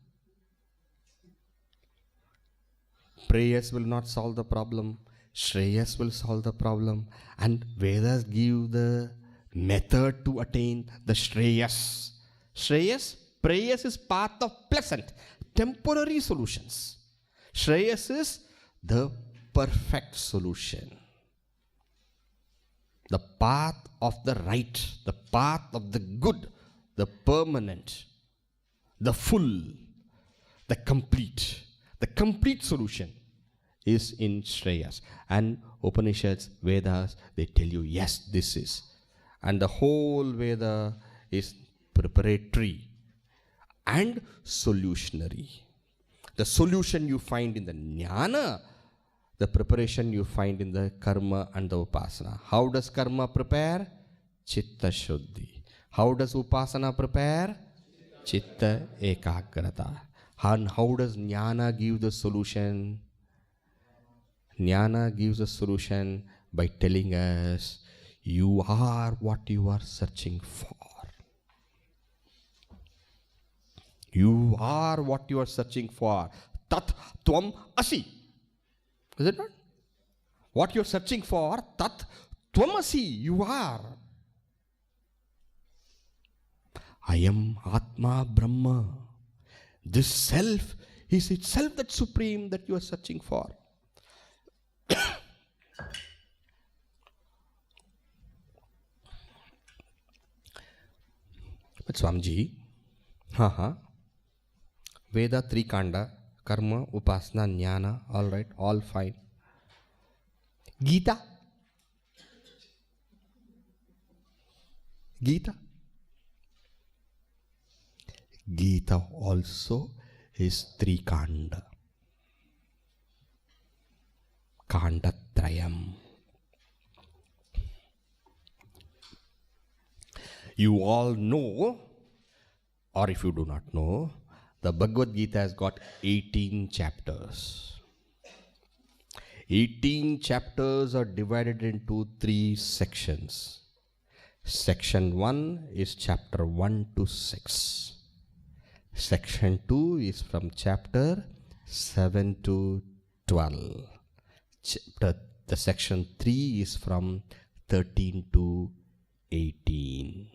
Prayers will not solve the problem. Shreyas will solve the problem. And Vedas give the method to attain the Shreyas. Shreyas, prayers is path of pleasant, temporary solutions. Shreyas is the perfect solution. The path of the right, the path of the good, the permanent, the full, the complete. The complete solution is in Shreyas. And Upanishads, Vedas, they tell you, yes, this is. And the whole Veda is preparatory and solutionary. The solution you find in the Jnana, the preparation you find in the Karma and the Upasana. How does Karma prepare? Chitta Shuddhi. How does Upasana prepare? Chitta Ekagrata. And how does Jnana give the solution? Jnana gives a solution by telling us, you are what you are searching for. You are what you are searching for. Tat Tvam Asi. Is it not? What you are searching for, Tat Tvam Asi. You are. I am Atma Brahma. This self is itself that supreme that you are searching for. But Swamiji, Veda 3 Kanda, Karma, Upasana, Jnana, all right, all fine. Gita? Gita? Gita also is 3 Kanda. Kanda Trayam. You all know, or if you do not know, the Bhagavad Gita has got 18 chapters. 18 chapters are divided into 3 sections. Section 1 is chapter 1 to 6. Section 2 is from chapter 7 to 12. The section 3 is from 13 to 18.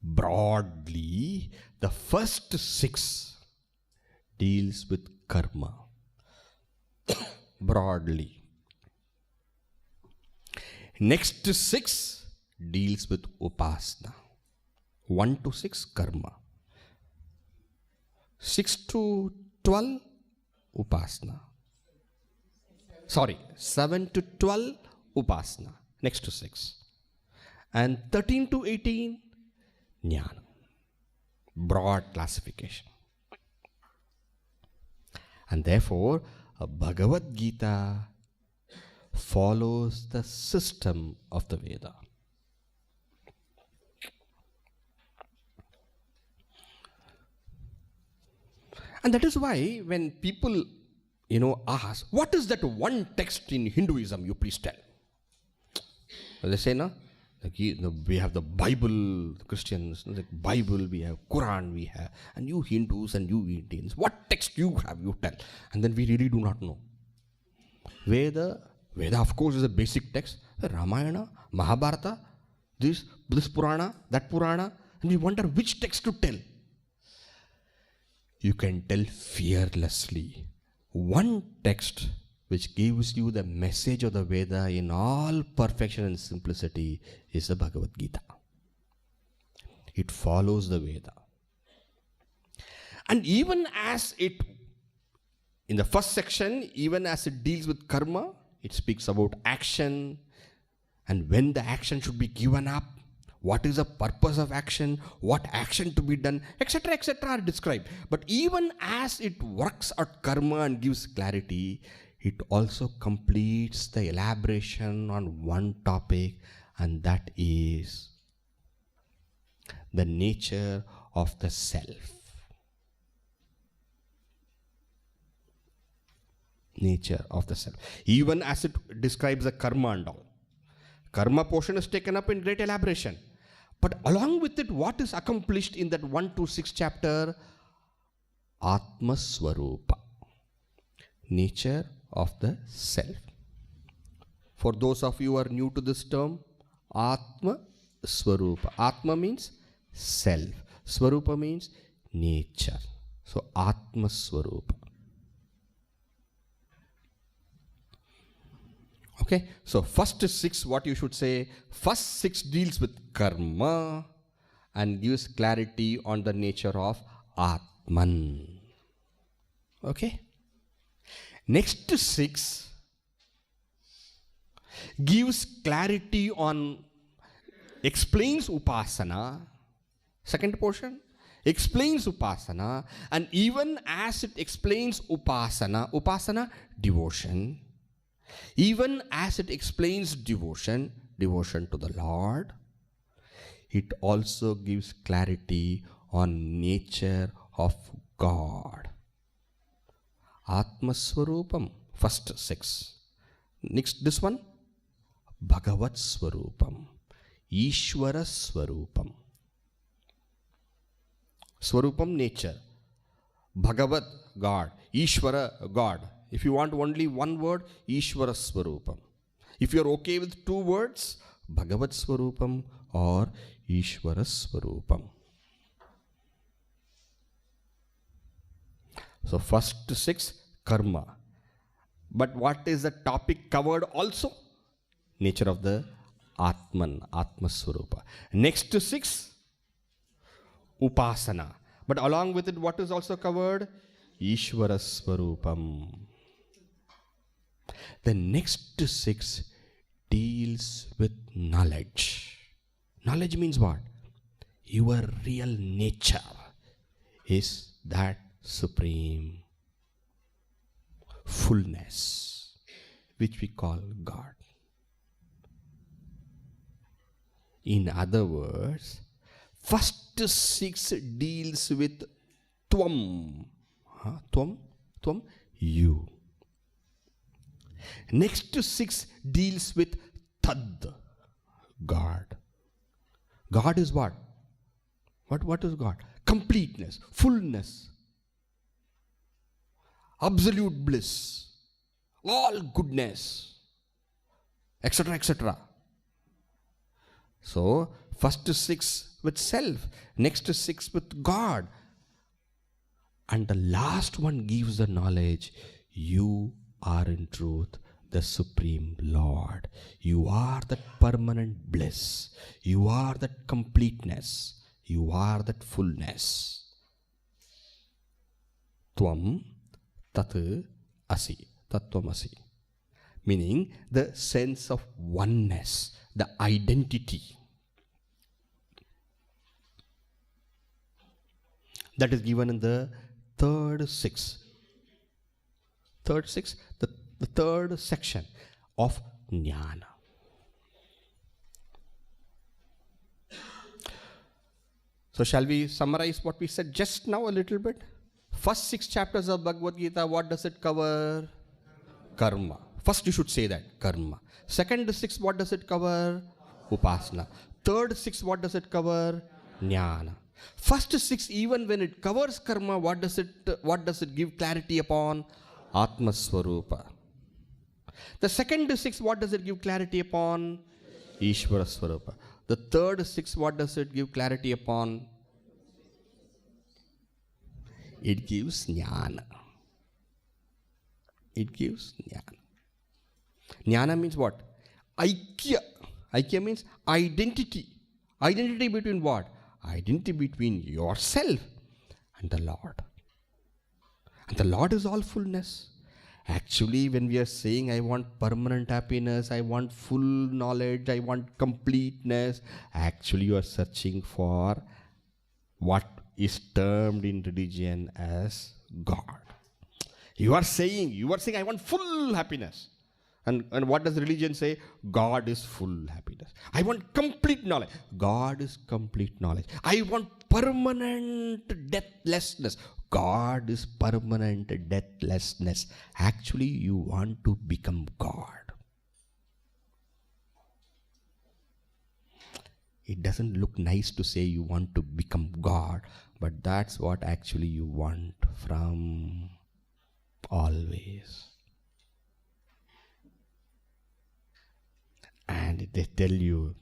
Broadly, the first 6 deals with karma. Broadly. Next 6 deals with upasana. 1 to 6 karma. 6 to 12 upasana. Sorry, 7 to 12 upasana. Next to 6. And 13 to 18 Jnana. Broad classification. And therefore, a Bhagavad Gita follows the system of the Veda. And that is why when people, ask, what is that one text in Hinduism, you please tell? They say, no? We have the Bible, the Christians, the Bible, we have Quran, we have, and you Hindus and you Indians, what text you have, you tell. And then we really do not know. Veda of course is a basic text. Ramayana, Mahabharata, this Purana, that Purana, and we wonder which text to tell. You can tell fearlessly. One text which gives you the message of the Veda in all perfection and simplicity is the Bhagavad Gita. It follows the Veda. And even as it, in the first section, even as it deals with karma, it speaks about action and when the action should be given up, what is the purpose of action, what action to be done, etc., etc. are described. But even as it works out karma and gives clarity, it also completes the elaboration on one topic, and that is the nature of the self. Nature of the self. Even as it describes the karma and all. Karma portion is taken up in great elaboration. But along with it, what is accomplished in that 1 to 6 chapter? Atma Swarupa. Nature of the self. For those of you who are new to this term, Atma Swarupa. Atma means self. Swarupa means nature. So Atma Swarupa. Okay, so first 6, what you should say, first 6 deals with karma and gives clarity on the nature of Atman. Okay. Next 6 gives clarity on, explains Upasana. Second portion explains Upasana, and even as it explains Upasana, devotion. Even as it explains devotion to the Lord, it also gives clarity on nature of God. Atma Swarupam, first 6. Next, this one, Bhagavat Swarupam, Ishvara Swarupam. Swarupam, nature. Bhagavat, God. Ishvara, God. If you want only one word, Ishvara Swarupam. If you are okay with 2 words, Bhagavat Swarupam or Ishvara Swarupam. So first 6, karma. But what is the topic covered also? Nature of the Atman, Atma Swarupa. Next 6, Upasana. But along with it, what is also covered? Ishvara Swarupam. The next 6 deals with knowledge. Knowledge means what? Your real nature is that supreme fullness which we call God. In other words, first 6 deals with Tvam. Tvam, you. Next 6 deals with Tad, God. God is what? What is God? Completeness, fullness, absolute bliss, all goodness, etc., etc. So, first 6 with self, next 6 with God, and the last one gives the knowledge, you are in truth the Supreme Lord. You are that permanent bliss. You are that completeness. You are that fullness. Tvam tat asi. Tattvam asi. Meaning the sense of oneness, the identity. That is given in the third 6. Third 6, the third section of Jnana. So shall we summarize what we said just now a little bit? First 6 chapters of Bhagavad Gita, what does it cover? Karma. First you should say that, karma. Second 6, what does it cover? Upasana. Third 6, what does it cover? Jnana. First 6, even when it covers karma, what does it give clarity upon? Atma Swarupa. The second 6, what does it give clarity upon? Ishvara Swarupa. The third 6, what does it give clarity upon? It gives Jnana. It gives Jnana. Jnana means what? Aikya. Aikya means identity. Identity between what? Identity between yourself and the Lord. And the Lord is all fullness. Actually, when we are saying, I want permanent happiness, I want full knowledge, I want completeness, actually you are searching for what is termed in religion as God. You are saying, I want full happiness. And what does religion say? God is full happiness. I want complete knowledge. God is complete knowledge. I want permanent deathlessness. God is permanent deathlessness. Actually, you want to become God. It doesn't look nice to say you want to become God, but that's what actually you want from always. And they tell you,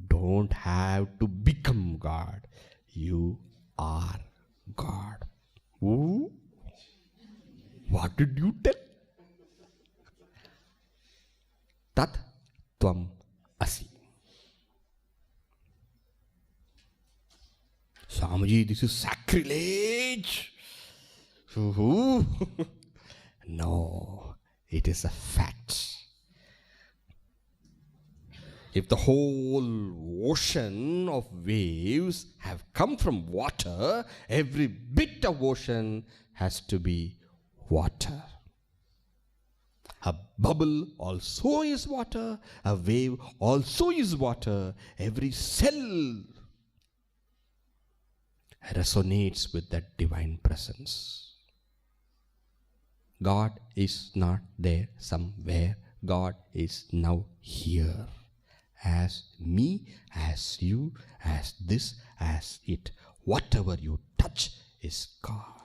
don't have to become God. You are God. Ooh. What did you tell? Tat Tvam Asi. Swamiji, this is sacrilege. No, it is a fact. If the whole ocean of waves have come from water, every bit of ocean has to be water. A bubble also is water. A wave also is water. Every cell resonates with that divine presence. God is not there somewhere. God is now here. As me, as you, as this, as it. Whatever you touch is God.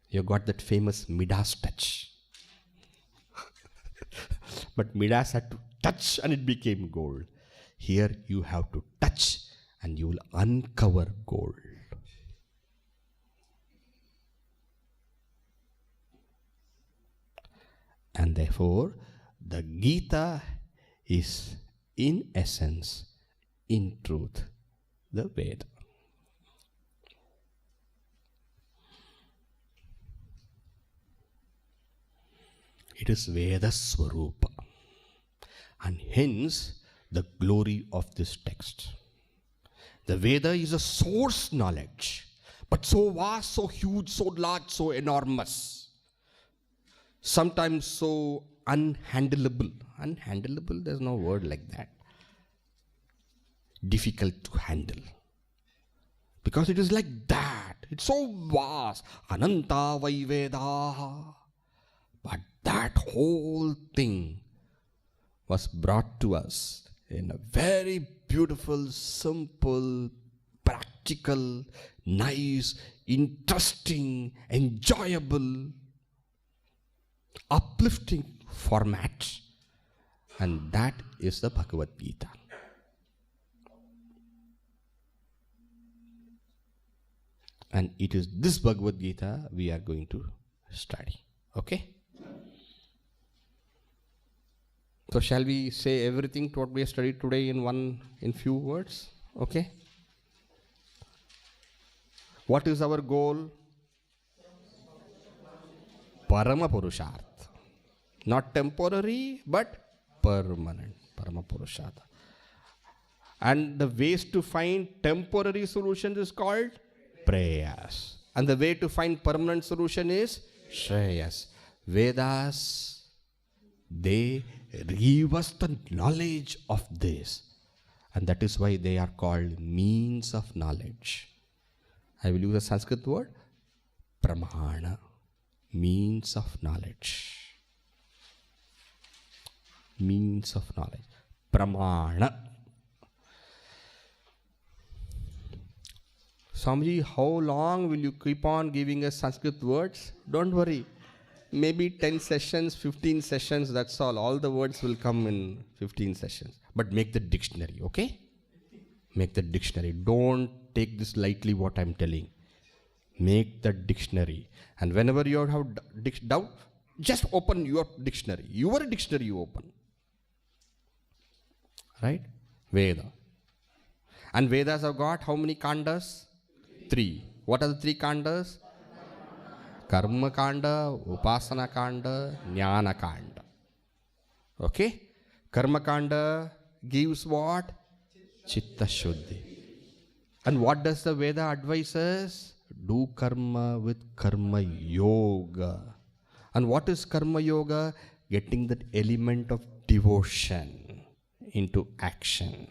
You got that famous Midas touch. But Midas had to touch and it became gold. Here you have to touch and you will uncover gold. And therefore, the Gita is in essence, in truth, the Veda. It is Veda Swarupa. And hence, the glory of this text. The Veda is a source knowledge, but so vast, so huge, so large, so enormous. Sometimes so unhandleable. Unhandleable, there's no word like that. Difficult to handle. Because it is like that. It's so vast. Ananta Vaiveda. But that whole thing was brought to us in a very beautiful, simple, practical, nice, interesting, enjoyable, uplifting format. And that is the Bhagavad Gita. And it is this Bhagavad Gita we are going to study. Okay? So shall we say everything to what we have studied today in few words? Okay? What is our goal? Parama Purushartha. Not temporary, but permanent. Parama Purushartha. And the ways to find temporary solutions is called prayas. And the way to find permanent solution is shreyas. Vedas, they give us the knowledge of this. And that is why they are called means of knowledge. I will use a Sanskrit word, pramana, means of knowledge. Means of knowledge. Pramana. Swamiji, how long will you keep on giving us Sanskrit words? Don't worry. Maybe 10 sessions, 15 sessions, that's all. All the words will come in 15 sessions. But make the dictionary, okay? Make the dictionary. Don't take this lightly what I'm telling. Make the dictionary. And whenever you have doubt, just open your dictionary. Your dictionary you open. Right? Veda. And Vedas have got how many kandas? 3. What are the 3 kandas? Karma Kanda, Upasana Kanda, Jnana Kanda. Okay? Karma Kanda gives what? Chitta Shuddhi. And what does the Veda advise us? Do karma with karma yoga. And what is karma yoga? Getting that element of devotion into action.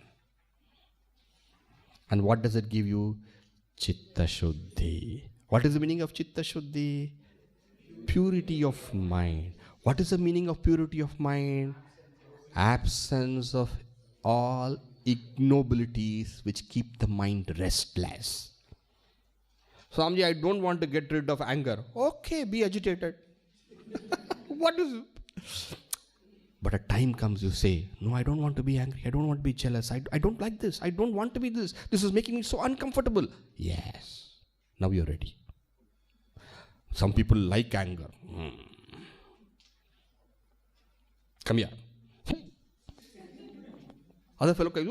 And what does it give you? Chitta Shuddhi. What is the meaning of Chitta Shuddhi? Purity of mind. What is the meaning of purity of mind? Absence of all ignobilities which keep the mind restless. Swamiji, I don't want to get rid of anger. Okay, be agitated. What is it? But a time comes you say, no, I don't want to be angry. I don't want to be jealous. I don't like this. I don't want to be this. This is making me so uncomfortable. Yes. Now you're ready. Some people like anger. Come here. Other fellow goes,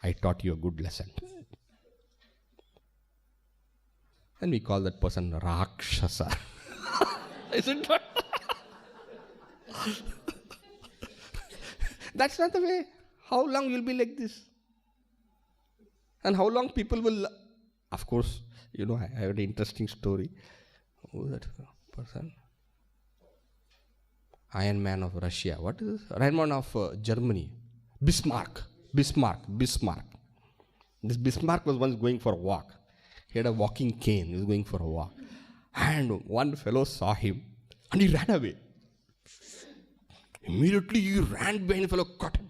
I taught you a good lesson. And we call that person Rakshasa. Isn't it? That's not the way. How long you'll be like this? And how long people will... Of course, you know, I have an interesting story. Who is that person? Iron Man of Russia. What is this? Iron Man of Germany. Bismarck. This Bismarck was once going for a walk. He had a walking cane. He was going for a walk. And one fellow saw him and he ran away. Immediately he ran behind the fellow, caught him.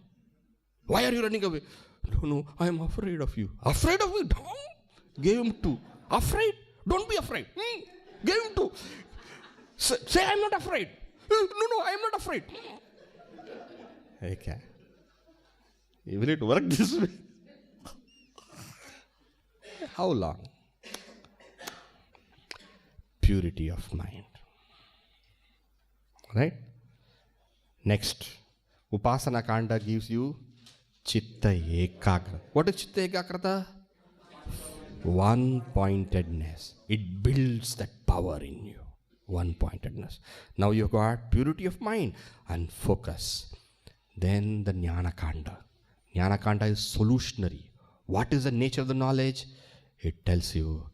Why are you running away? No, I am afraid of you. Afraid of me? Gave him two. Afraid? Don't be afraid. Gave him two. Say I am not afraid. No, I am not afraid. Okay. Will it work this way? How long? Purity of mind. Right? Next, Upasana Kanda gives you Chitta Ekagrata. What is Chitta Ekagrata? One-pointedness. It builds that power in you. One-pointedness. Now you've got purity of mind and focus. Then the Jnana Kanda. Jnana Kanda is solutionary. What is the nature of the knowledge? It tells you,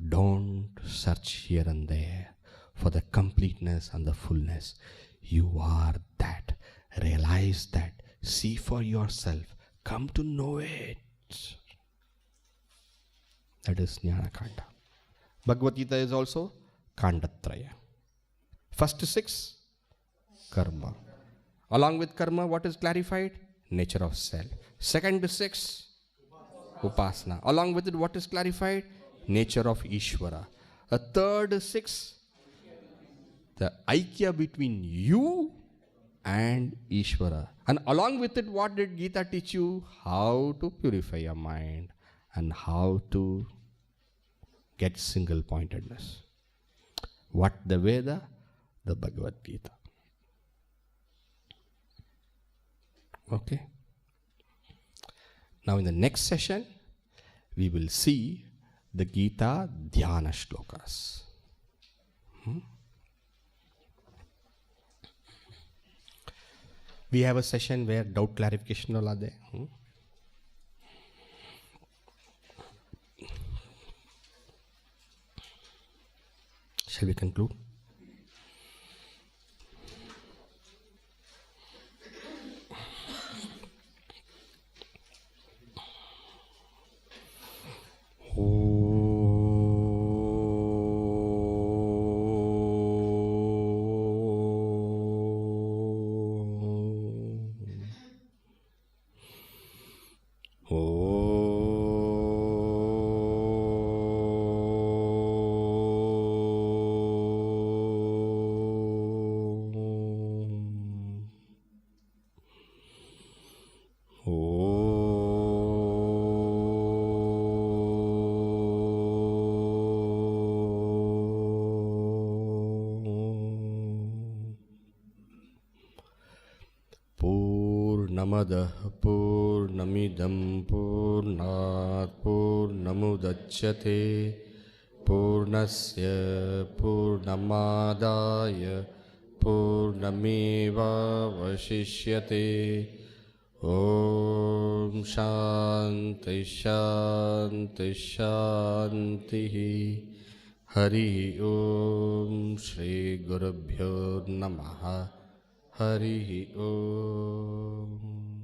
don't search here and there for the completeness and the fullness. You are that. Realize that. See for yourself. Come to know it. That is Jnana Kanda. Bhagavad Gita is also Kandatraya. First 6, karma. Along with karma, what is clarified? Nature of self. Second 6, Upasana. Along with it, what is clarified? Nature of Ishvara. A third 6, the Aikya between you and Ishvara. And along with it, what did Gita teach you? How to purify your mind and how to get single pointedness. What the Veda? The Bhagavad Gita. Okay. Now in the next session, we will see the Gita Dhyana Shlokas. We have a session where doubt clarification all are there. Shall we conclude? पूर्णमदः पूर्णमिदं पूर्णात् पूर्णमुदच्यते पूर्णस्य पूर्णमादाय पूर्णमेवावशिष्यते ॐ शान्ति शान्ति शान्तिः हरिः ॐ श्रीगुरुभ्यो नमः हरिः ॐ